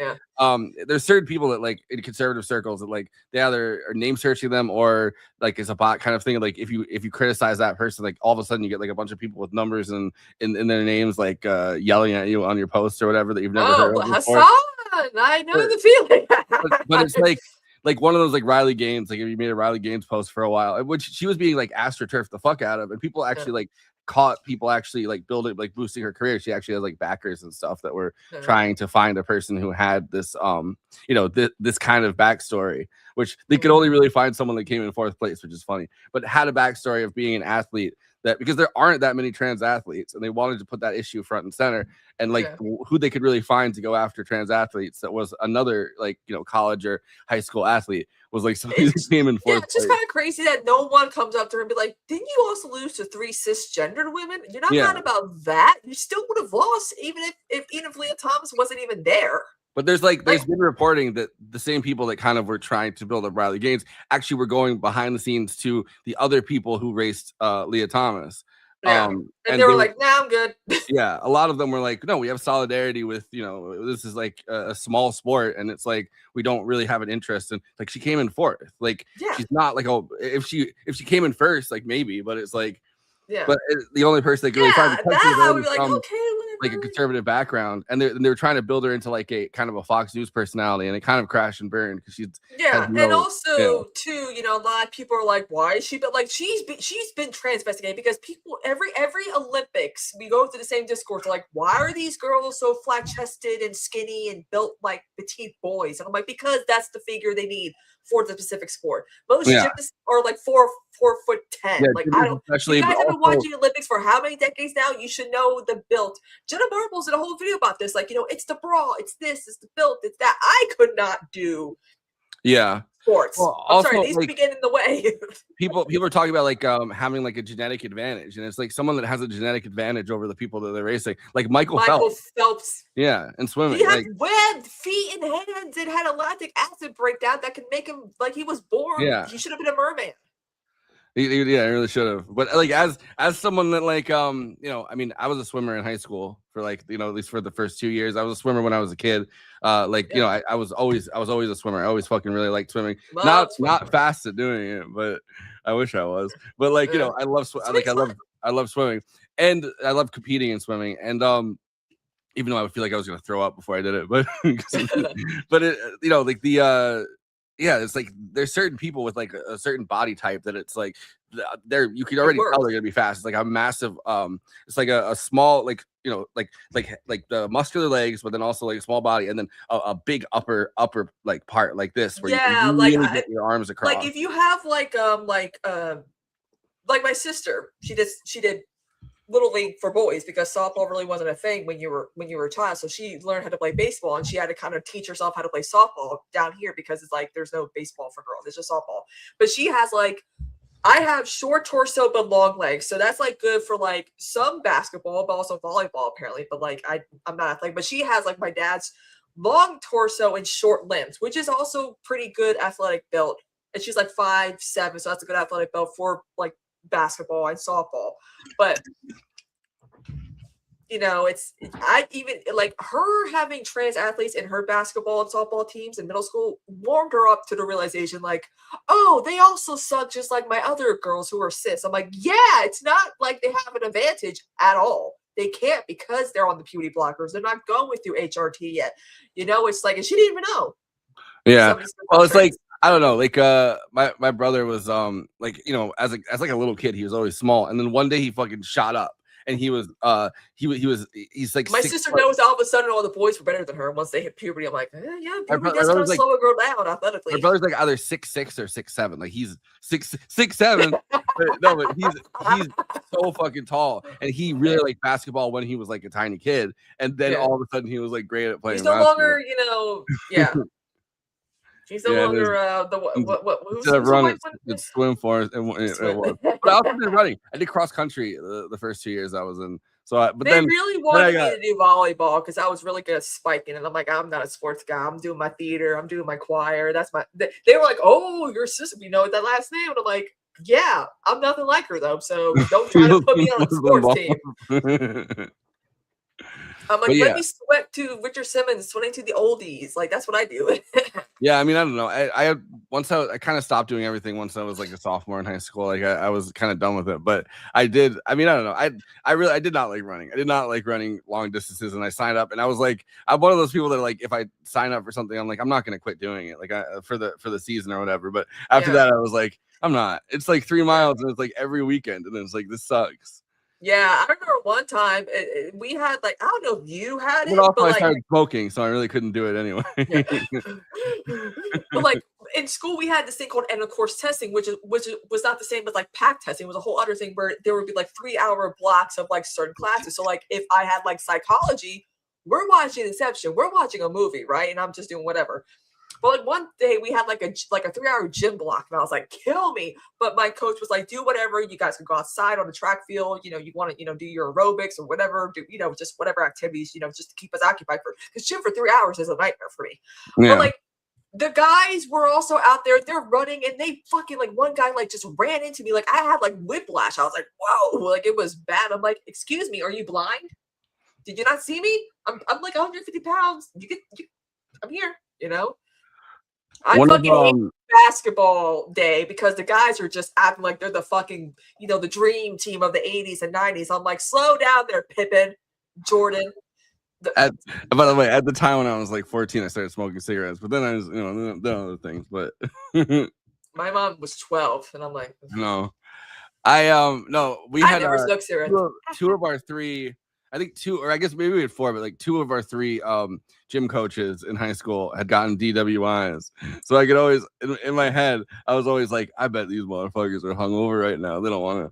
there's certain people that like in conservative circles that like they either are name searching them or like it's a bot kind of thing. Like if you criticize that person, like all of a sudden you get like a bunch of people with numbers in their names, like yelling at you on your post or whatever that you've never heard of before. Hassan, I know the feeling. but it's like one of those like Riley Gaines, like if you made a Riley Gaines post for a while, which she was being like astroturfed the fuck out of, and people actually like caught people actually like building, like boosting her career. She actually has like backers and stuff that were trying to find a person who had this this kind of backstory, which they could only really find someone that came in fourth place, which is funny, but had a backstory of being an athlete, that because there aren't that many trans athletes, and they wanted to put that issue front and center, and like who they could really find to go after trans athletes that was another like college or high school athlete was like somebody that came in fourth place. It's just kind of crazy that no one comes up to her and be like, didn't you also lose to 3 cisgendered women? You're not mad about that. You still would have lost even if Leah Thomas wasn't even there. But there's been reporting that the same people that kind of were trying to build up Riley Gaines actually were going behind the scenes to the other people who raced Leah Thomas. Yeah. And they were like, nah, I'm good. Yeah. A lot of them were like, no, we have solidarity with, this is like a small sport. And it's like, we don't really have an interest in, like, she came in fourth. Like, she's not like, if she came in first, like maybe, but it's like, but the only person that could really find I would be like, okay, like a conservative background, and they were trying to build her into like a kind of a Fox News personality, and it kind of crashed and burned because she's and also too, a lot of people are like, why is she? But like she's been trans-investigated because people every Olympics we go through the same discourse like, why are these girls so flat-chested and skinny and built like petite boys? And I'm like, because that's the figure they need for the specific sport. Most gymnasts are like 4'10". Like I don't. Especially, you guys have been watching Olympics for how many decades now? You should know the build. Jenna Marbles did a whole video about this. Like, it's the bra, it's this, it's the build, it's that. I could not do. Sports. Well, I'm sorry, these like, begin in the way. people are talking about like having like a genetic advantage, and it's like someone that has a genetic advantage over the people that they're racing, like Michael Phelps. Yeah, and swimming. He had webbed feet and hands and had a lactic acid breakdown that could make him like he was born. Yeah, he should have been a merman. Yeah, I really should have. But like as someone that like I mean, I was a swimmer in high school for like at least for the first 2 years. I was a swimmer when I was a kid. I was always a swimmer. I always fucking really liked swimming. Not fast at doing it, but I wish I was. But like I love I love swimming, and I love competing in swimming. And even though I would feel like I was gonna throw up before I did it, but but it like the it's like there's certain people with like a certain body type that it's like you can already tell they're gonna be fast. It's like a massive it's like a small like like the muscular legs, but then also like a small body, and then a big upper like part like this where you can really get your arms across. Like if you have like my sister, she did Little League for boys because softball really wasn't a thing when you were a child. So she learned how to play baseball, and she had to kind of teach herself how to play softball down here because it's like there's no baseball for girls, it's just softball. But she has like I have short torso but long legs, so that's like good for like some basketball, but also volleyball apparently. But like I'm not athletic, but she has like my dad's long torso and short limbs, which is also pretty good athletic build. And she's like 5'7", so that's a good athletic build for like basketball and softball. But you know, I even like her having trans athletes in her basketball and softball teams in middle school warmed her up to the realization, like, oh, they also suck just like my other girls who are cis. I'm like, yeah, it's not like they have an advantage at all. They can't because they're on the puberty blockers. They're not going through HRT yet. You know, it's like, and she didn't even know. Yeah. Well, it's like, I don't know, like my brother was like, you know, as like a little kid, he was always small, and then one day he fucking shot up. And he's like my sister knows all of a sudden all the boys were better than her once they hit puberty. I'm like, yeah, puberty does kind of slow a girl down athletically. My brother's like either 6'6" or 6'7". Like he's 6'7". but he's so fucking tall, and he really liked basketball when he was like a tiny kid, and then all of a sudden he was like great at playing. He's no longer, you know, yeah. He's no longer instead of running, it's swim for it. But I also did running. I did cross country the first 2 years I was in. So, they really wanted me to do volleyball because I was really good at spiking, and I'm like, I'm not a sports guy. I'm doing my theater. I'm doing my choir. That's my. They were like, oh, your sister, you know that last name, and I'm like, yeah, I'm nothing like her though. So don't try to put me on a sports team. I'm like, let me sweat to Richard Simmons, sweating to the oldies. Like, that's what I do. Yeah, I mean, I don't know. I kind of stopped doing everything once I was like a sophomore in high school. Like, I was kind of done with it. But I did. I mean, I don't know. I did not like running. I did not like running long distances. And I signed up, and I was like, I'm one of those people that like, if I sign up for something, I'm like, I'm not going to quit doing it, like for the season or whatever. But after that, I was like, I'm not. It's like 3 miles, and it's like every weekend, and it's like, this sucks. Yeah, I remember one time we had like, I don't know if you had it, but I started smoking, so I really couldn't do it anyway. But like in school, we had this thing called end of course testing, which was not the same as like pack testing. It was a whole other thing where there would be like 3-hour blocks of like certain classes. So like if I had like psychology, we're watching Inception, we're watching a movie, right? And I'm just doing whatever. But like one day we had like a 3-hour gym block, and I was like, kill me. But my coach was like, do whatever. You guys can go outside on the track field. You know, you want to, you know, do your aerobics or whatever, do, you know, just whatever activities, you know, just to keep us occupied because gym for 3 hours is a nightmare for me. Yeah. But like the guys were also out there, they're running, and they fucking like one guy like just ran into me. Like I had like whiplash. I was like, whoa, like it was bad. I'm like, excuse me, are you blind? Did you not see me? I'm like 150 pounds. I'm here, you know? I fucking hate basketball day because the guys are just acting like they're the fucking, you know, the dream team of the 80s and 90s. I'm like, slow down there, Pippen, Jordan. By the way, at the time when I was like 14, I started smoking cigarettes, but then I was, you know, done other things. But my mom was 12, and I'm like, no, no, we had never smoked cigarettes. Two of our three. I think 2, or I guess maybe we had 4, but like 2 of our 3 gym coaches in high school had gotten DWIs. So I could always, in my head, I was always like, I bet these motherfuckers are hungover right now. They don't want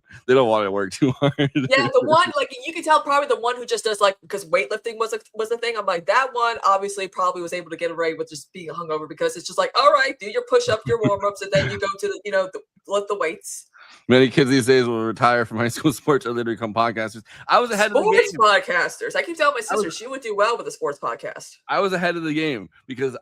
to work too hard. Yeah, the one, like, you can tell probably the one who just does like, because weightlifting was the thing. I'm like, that one obviously probably was able to get away with just being hungover because it's just like, all right, do your push-up, your warm-ups, and then you go to the, you know, lift the weights. Many kids these days will retire from high school sports or they become podcasters. I was ahead of the game. Sports podcasters. I keep telling my sister she would do well with a sports podcast. I was ahead of the game because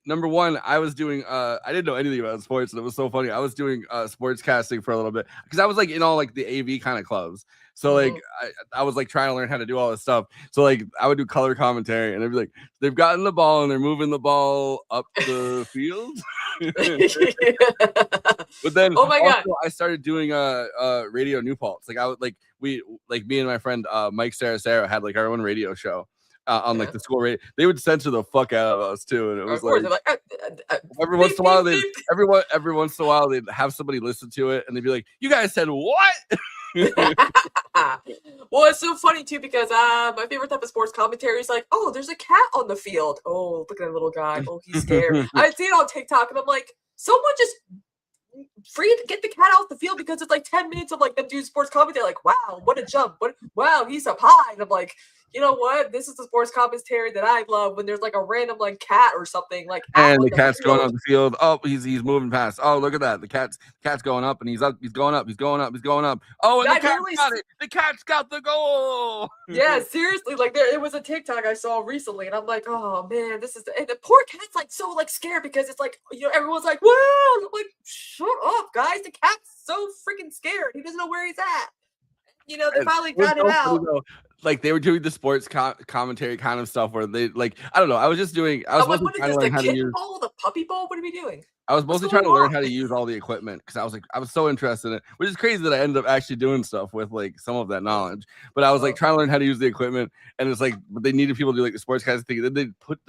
number one, I was doing I didn't know anything about sports, and it was so funny. I was doing sports casting for a little bit because I was like in all like the AV kind of clubs. So like I was like trying to learn how to do all this stuff. So like I would do color commentary, and I'd be like, they've gotten the ball and they're moving the ball up the field. But then God, I started doing radio New Paltz. Like I would me and my friend Mike Saracero had like our own radio show on like the school radio. They would censor the fuck out of us too, and it was like every once in a while they'd have somebody listen to it, and they'd be like, "You guys said what?" Well, it's so funny too because my favorite type of sports commentary is like, oh, there's a cat on the field. Oh, look at that little guy. Oh, he's scared. I see it on TikTok, and I'm like, someone just free to get the cat off the field because it's like 10 minutes of like them doing sports commentary. Like, wow, what a jump! Wow, he's up high. And I'm like, you know what? This is the sports commentary that I love when there's like a random like cat or something like and the cat's going on the field. Oh, he's moving past. Oh, look at that. The cat's going up and he's going up. Oh, and the cat's got it. The cat's got the goal. Yeah, seriously. Like it was a TikTok I saw recently, and I'm like, oh man, this is and the poor cat's like so like scared because it's like, you know, everyone's like, wow. And I'm like, shut up, guys. The cat's so freaking scared. He doesn't know where he's at. You know, they finally got it out. Like they were doing the sports commentary kind of stuff where they like, I don't know. I was just doing. I was what is this? The kitten bowl, the puppy bowl? What are we doing? I was mostly trying to learn how to use all the equipment because I was so interested in it, which is crazy that I ended up actually doing stuff with like some of that knowledge. But I was like trying to learn how to use the equipment, and it's like they needed people to do like the sports guys thing. Then they put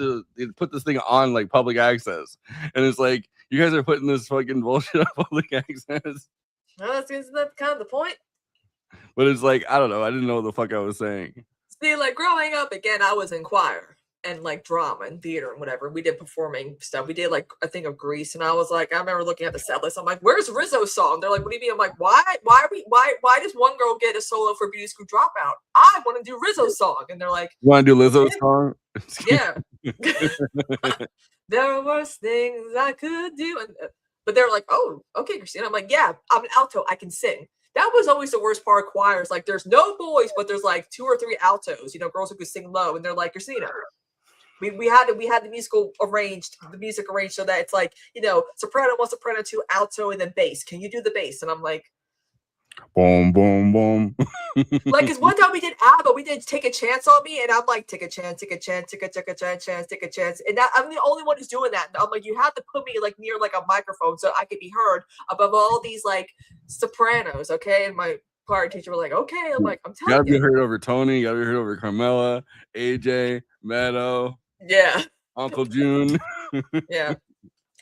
this thing on like public access, and it's like you guys are putting this fucking bullshit on public access. Well, that's kind of the point. But it's like, I don't know. I didn't know what the fuck I was saying. See, like growing up, again, I was in choir and like drama and theater and whatever. We did performing stuff. We did like a thing of Grease, and I was like, I remember looking at the set list. I'm like, "Where's Rizzo's song?" They're like, "What do you mean?" I'm like, "Why does one girl get a solo for Beauty School Dropout? I want to do Rizzo's song." And they're like, "You want to do Lizzo's song?" Yeah. There were worse things I could do, but they're like, "Oh, okay, Christina." I'm like, "Yeah, I'm an alto. I can sing." That was always the worst part of choirs. Like, there's no boys, but there's like 2 or 3 altos. You know, girls who could sing low, and they're like, Christina. We had the music arranged so that it's like, you know, soprano 1, soprano 2, alto, and then bass. Can you do the bass? And I'm like, boom, boom, boom. Like, because one time we did ABBA, we did Take a Chance on Me, and I'm like, take a chance, take a chance, take a chance, take a chance. And I'm the only one who's doing that. And I'm like, you have to put me like near like a microphone so I could be heard above all these like sopranos, okay? And my choir teacher was like, okay. I'm like, I'm telling you. You gotta be heard over Tony, you gotta be heard over Carmela, AJ, Meadow. Yeah. Uncle June. Yeah.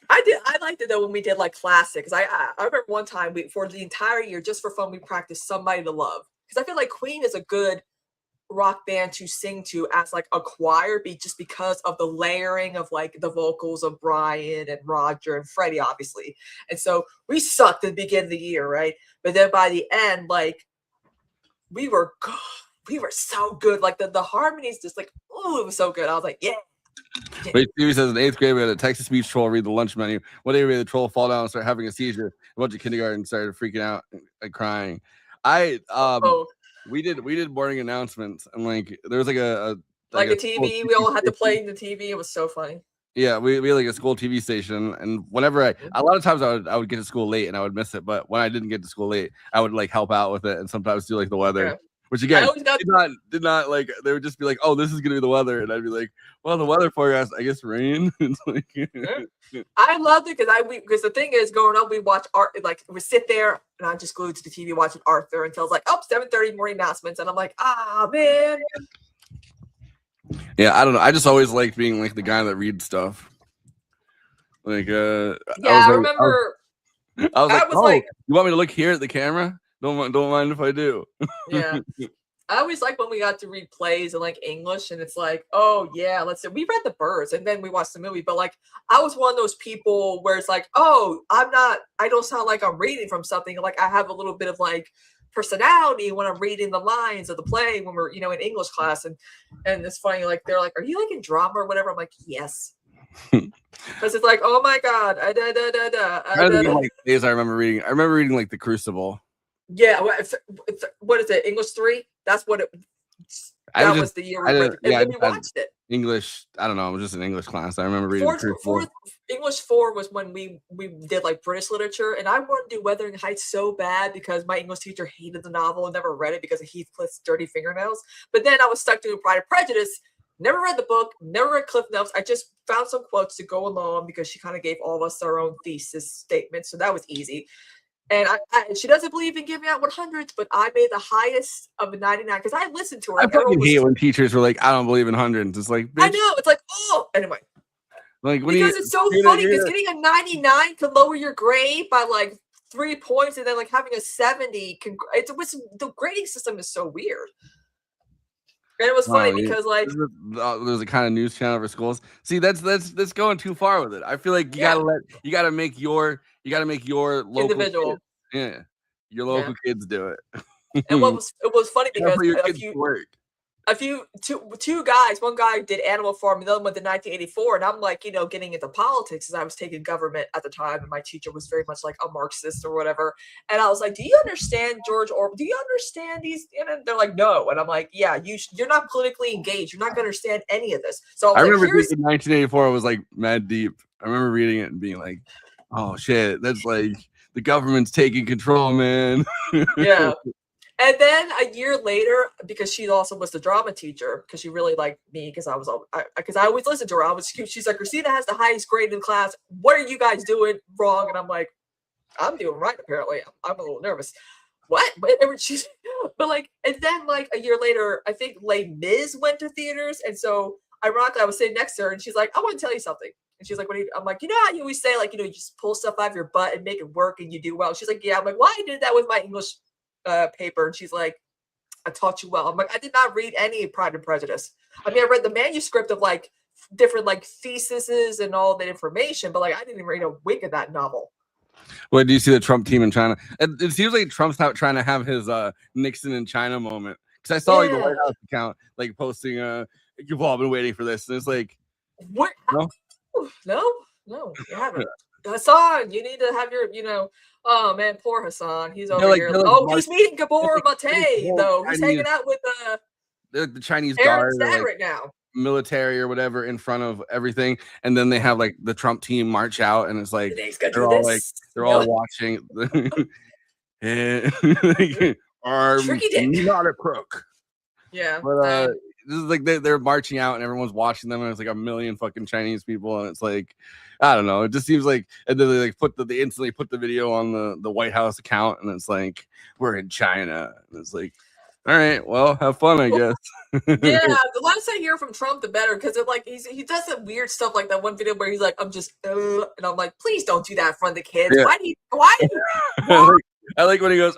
I liked it though when we did like classics. I remember one time for the entire year, just for fun, we practiced Somebody to Love. Because I feel like Queen is a good rock band to sing to as like a choir, just because of the layering of like the vocals of Brian and Roger and Freddie, obviously. And so we sucked at the beginning of the year, right? But then by the end, like we were good. We were so good. Like the harmonies just like, oh, it was so good. I was like, yeah. Wait, Stevie says in 8th grade we had a Texas speech troll read the lunch menu. One day we had the troll fall down and start having a seizure. A bunch of kindergarten started freaking out and crying. We did morning announcements, and like there was like a TV. We all had to play the TV. It was so funny. Yeah, we had like a school TV station, and whenever a lot of times I would get to school late and I would miss it, but when I didn't get to school late, I would like help out with it and sometimes do like the weather. Yeah. Which again did not like, they would just be like, oh, this is gonna be the weather, and I'd be like, well, the weather forecast, I guess rain. It's like, I loved it because the thing is, growing up, we watch art, like we sit there and I'm just glued to the TV watching Arthur until it's like 7:30 morning announcements, and I'm like, man. Yeah, I don't know. I just always liked being like the guy that reads stuff. Like, I remember. I was like, you want me to look here at the camera? Don't mind if I do. Yeah. I always like when we got to read plays in like English, and it's like, oh yeah, we read The Birds and then we watched the movie. But like, I was one of those people where it's like, oh, I don't sound like I'm reading from something. Like, I have a little bit of like personality when I'm reading the lines of the play when we're, you know, in English class. And it's funny, like they're like, are you like in drama or whatever? I'm like, yes. Because it's like, oh my god, like days I remember reading like The Crucible. Yeah, what is it? English 3? That's what it. That was the year we watched it. English, I don't know. I was just in English class. I remember reading English 4 was when we did like British literature, and I wanted to do Wuthering Heights so bad because my English teacher hated the novel and never read it because of Heathcliff's dirty fingernails. But then I was stuck doing Pride and Prejudice. Never read the book, never read Cliff Notes. I just found some quotes to go along because she kind of gave all of us our own thesis statements, so that was easy. And she doesn't believe in giving out 100s, but I made the highest of a 99 because I listened to her. I fucking hate when teachers were like, I don't believe in hundreds. It's like, bitch. I know. It's like, oh, anyway. Like, because it's so funny because getting a 99 can lower your grade by like 3 points, and then like having a 70 the grading system is so weird. And it was funny because like there's a kind of news channel for schools. See, that's going too far with it. I feel like you gotta make your local individual kids, your local kids do it. And it was funny because your kids work. two guys. One guy did Animal Farm, and the other one did 1984. And I'm like, getting into politics, as I was taking government at the time, and my teacher was very much like a Marxist or whatever. And I was like, "Do you understand George Orwell? Do you understand these?" And they're like, "No." And I'm like, "Yeah, you're not politically engaged. You're not going to understand any of this." So I remember reading 1984 was like mad deep. I remember reading it and being like, "Oh shit, that's like the government's taking control, man." Yeah. And then a year later, because she also was the drama teacher, because she really liked me, because I always listened to her. She's like, "Christina has the highest grade in class. What are you guys doing wrong?" And I'm like, "I'm doing right, apparently." I'm a little nervous. What? And then like a year later, I think Les Mis went to theaters, and so ironically, I was sitting next to her, and she's like, "I want to tell you something." And she's like, "What do you?" I'm like, "You know how you always say, like, you just pull stuff out of your butt and make it work, and you do well." She's like, "Yeah." I'm like, "Well, I did that with my English paper." And she's like, "I taught you well." I'm like, "I did not read any Pride and Prejudice. I mean, I read the manuscript of like different like theses and all that information, but like I didn't even read a wink of that novel." Well, do you see the Trump team in China? It seems like Trump's not trying to have his Nixon in China moment, because I saw like the White House account like posting "You've all been waiting for this," and it's like, what? No, you haven't. Hassan, you need to have your, oh man, poor Hassan. He's over here. He's meeting Gabor Mate, though. He's hanging out with the Chinese Aaron guard, right now. Military or whatever in front of everything, and then they have like the Trump team march out, and it's like they're all watching. And I'm not a crook. Yeah, but this is like they're marching out and everyone's watching them, and it's like a million fucking Chinese people, and it's like, I don't know, it just seems like, and then they like they instantly put the video on the White House account, and it's like, "We're in China," and it's like, all right, well, have fun, I guess. Yeah, the less I hear from Trump, the better, because it like he does some weird stuff, like that one video where he's like, "I'm just," and I'm like, "Please don't do that in front of the kids." Yeah. Why? I like when he goes.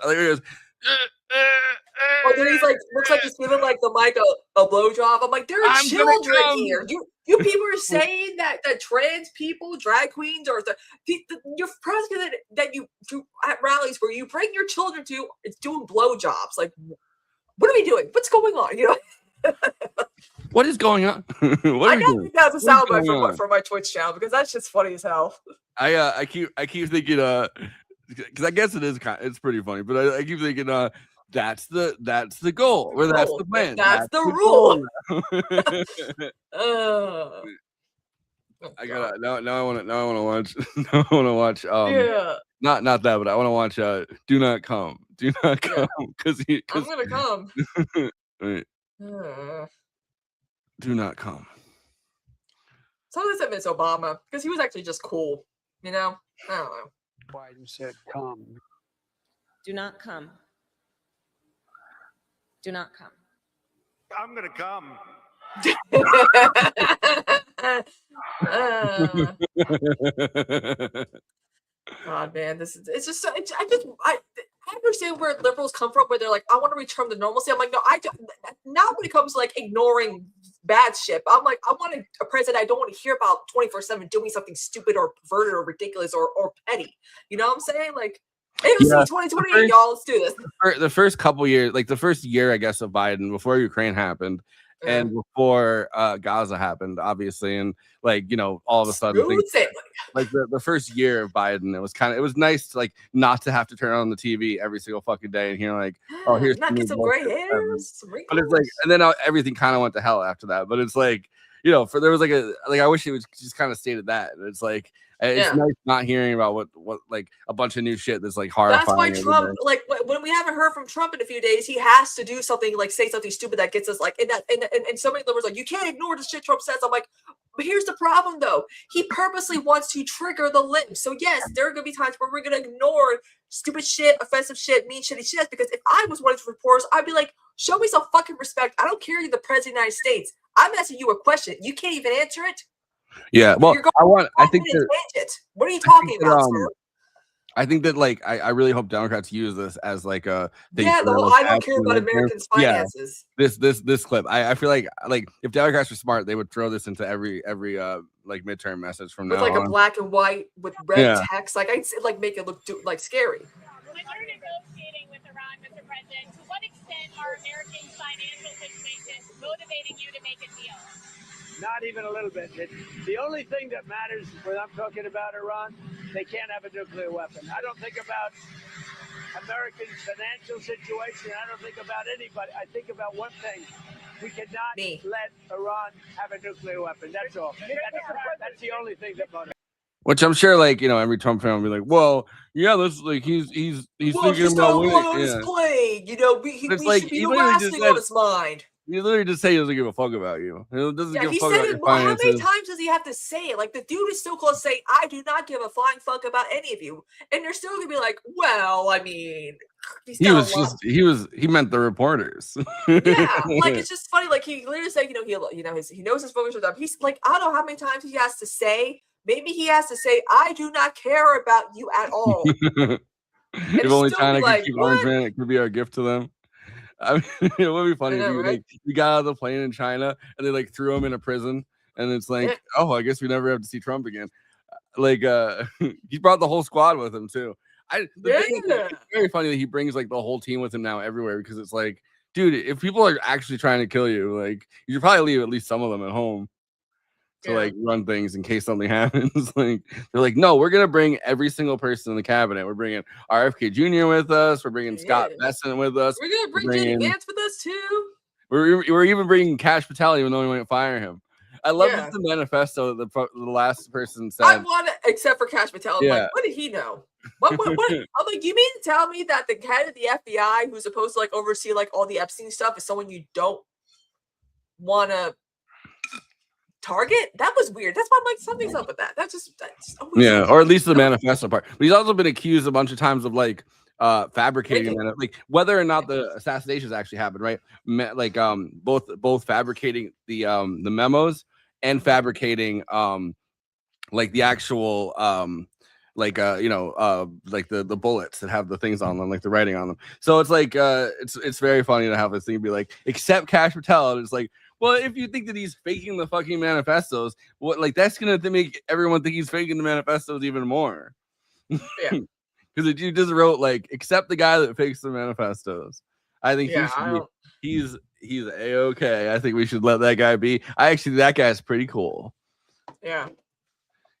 Or then he's like, looks like he's giving like the mic a blowjob. I'm like, there are children here. You people are saying that trans people, drag queens, or your president that you do at rallies where you bring your children to, it's doing blowjobs. Like, what are we doing? What's going on? What is going on? I gotta think that's a soundbite for my Twitch channel, because that's just funny as hell. I keep thinking because I guess it's pretty funny, but I keep thinking that's the goal, or that's the plan. That's the rule. I gotta now I want to watch yeah, not that, but I want to watch Do Not Come because I'm gonna come. Right. Do Not Come. Some of this I miss Obama, because he was actually just cool, I don't know. Biden said come. Do not come. Do not come. I'm gonna come. God, man, it's just I understand where liberals come from, where they're like, I want to return to normalcy. I'm like, no, I don't. Not when it comes to like ignoring bad shit. I'm like, I want a president I don't want to hear about 24/7 doing something stupid or perverted or ridiculous or petty. You know what I'm saying? Like, AOC 2028, y'all, let's do this. The first couple years, like the first year, I guess, of Biden before Ukraine happened. And before Gaza happened, obviously, and like, all of a sudden, like the first year of Biden, it was nice to like not to have to turn on the TV every single fucking day and hear like, oh, here's not get some gray hairs, some wrinkles. But it's like, and then everything kind of went to hell after that. But it's like, there was like I wish it was just kind of stated that. And it's like, it's nice not hearing about what like a bunch of new shit that's like horrifying. That's why Trump, like when we haven't heard from Trump in a few days, he has to do something, like say something stupid that gets us like in that. And so many liberals like, you can't ignore the shit Trump says. I'm like, but here's the problem though. He purposely wants to trigger the limbs. So yes, there are gonna be times where we're gonna ignore stupid shit, offensive shit, mean shitty shit. Because if I was one of these reporters, I'd be like, show me some fucking respect. I don't care you're the president of the United States. I'm asking you a question. You can't even answer it. Yeah, well, I think that, what are you talking about, sir? I think that like I really hope Democrats use this as like a thing. Yeah, the whole I don't care about Americans' finances. Yeah, this clip. I feel like if Democrats were smart, they would throw this into every like midterm message from now on. With like a black and white with red text. Like I'd like make it look like scary. When you're negotiating with Iran, Mr. President, to what extent are Americans' financial situations you to make a deal? Not even a little bit. The only thing that matters when I'm talking about Iran, they can't have a nuclear weapon. I don't think about American financial situation. I don't think about anybody. I think about one thing. We cannot let Iran have a nuclear weapon. That's all. That's the only thing that motivates. Which I'm sure, like, you know, every Trump fan will be like, well, yeah, that's like he's Well, thinking just about don't winning. on his Yeah. plane. You know, we It's should like, be he the literally last just thing said- on his mind. He literally just say he doesn't give a fuck about you. He doesn't Yeah, give a he fuck said about it. your Well, how many finances. times does he have to say it? Like, the dude is still close to say, I do not give a flying fuck about any of you. And they're still going to be like, well, I mean, He meant the reporters. Yeah, like, it's just funny. Like, he literally said, he knows his focus was up. He's like, I don't know how many times he has to say, maybe he has to say, I do not care about you at all. If only China could like, keep what? Orange Man, it could be our gift to them. I mean, it would be funny I know, if right? we got out of the plane in China and they like threw him in a prison, and it's like, oh, I guess we never have to see Trump again. Like, he brought the whole squad with him too. Thing is, it's very funny that he brings like the whole team with him now everywhere, because it's like, dude, if people are actually trying to kill you, like, you should probably leave at least some of them at home to like run things in case something happens. Like, they're like, no, we're gonna bring every single person in the cabinet. We're bringing RFK Jr. with us. We're bringing Scott Bessent with us. We're gonna bring J.D. Vance with us too. We're even bringing Cash Patel, even though we wouldn't fire him. I love the manifesto that the last person said. I want it, except for Cash Patel. I'm Yeah. like, what did he know? What? I'm like, you mean to tell me that the head of the FBI, who's supposed to like oversee like all the Epstein stuff, is someone you don't want to target? That was weird. That's why I'm like, something's up with that. That's always or at least the manifesto part. But he's also been accused a bunch of times of like fabricating, like whether or not the assassinations actually happened, right? Like both fabricating the memos and fabricating like the actual like the bullets that have the things on them, like the writing on them. So it's like it's very funny to have this thing be like, except Cash Patel, and it's like, well, if you think that he's faking the fucking manifestos, what, like, that's gonna make everyone think he's faking the manifestos even more. Yeah. Because you just wrote like, except the guy that fakes the manifestos. I think he's A-okay. I think we should let that guy be. That guy's pretty cool. Yeah.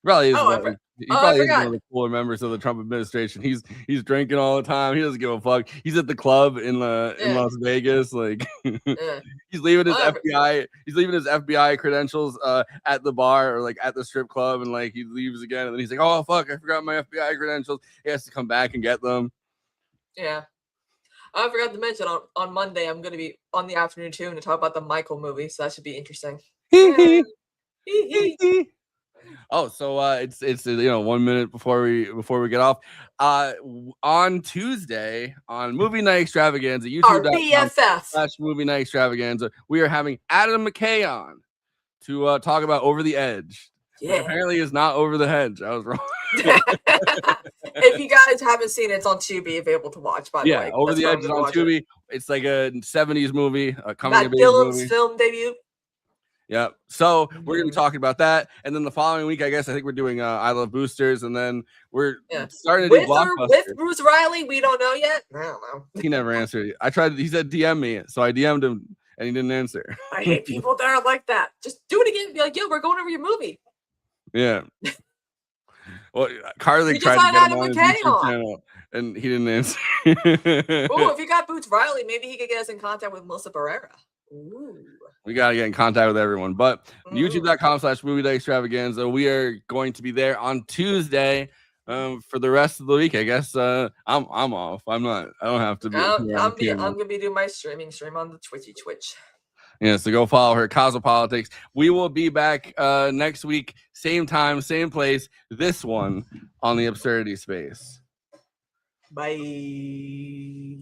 Probably is. I Probably is one of the cooler members of the Trump administration. He's drinking all the time. He doesn't give a fuck. He's at the club in Las Vegas. Like he's leaving his FBI. He's leaving his FBI credentials at the bar or like at the strip club, and like he leaves again, and then he's like, "Oh fuck, I forgot my FBI credentials." He has to come back and get them. Yeah. I forgot to mention on Monday I'm going to be on the afternoon too to talk about the Michael movie, so that should be interesting. Oh, so it's 1 minute before we get off. On Tuesday on Movie Night Extravaganza, YouTube.com/Movie Night Extravaganza, we are having Adam McKay on to talk about Over the Edge. Yeah. Which apparently is not over the hedge. I was wrong. If you guys haven't seen it, it's on Tubi, available to watch. By the way, Over the Edge is on Tubi. It's like a 70s movie, a coming of age Dylan's movie. film debut. Yeah. So we're gonna be talking about that, and then the following week, I think we're doing I Love Boosters, and then we're starting to do Blockbuster with Bruce Riley. We don't know yet. I don't know. He never answered. I tried. He said DM me, so I DM'd him, and he didn't answer. I hate people that are like that. Just do it again. Be like, yo, we're going over your movie. Yeah. Well, Carly tried to get him on his YouTube channel, and he didn't answer. Oh, if you got Boots Riley, maybe he could get us in contact with Melissa Barrera. Ooh. We gotta get in contact with everyone. But YouTube.com/Movie Night Extravaganza. We are going to be there on Tuesday for the rest of the week. I guess I'm off. I don't have to be. I'm gonna be doing my stream on the Twitch. Yeah, so go follow her, Cosmopolitics. We will be back next week, same time, same place. This one on the Absurdity Space. Bye.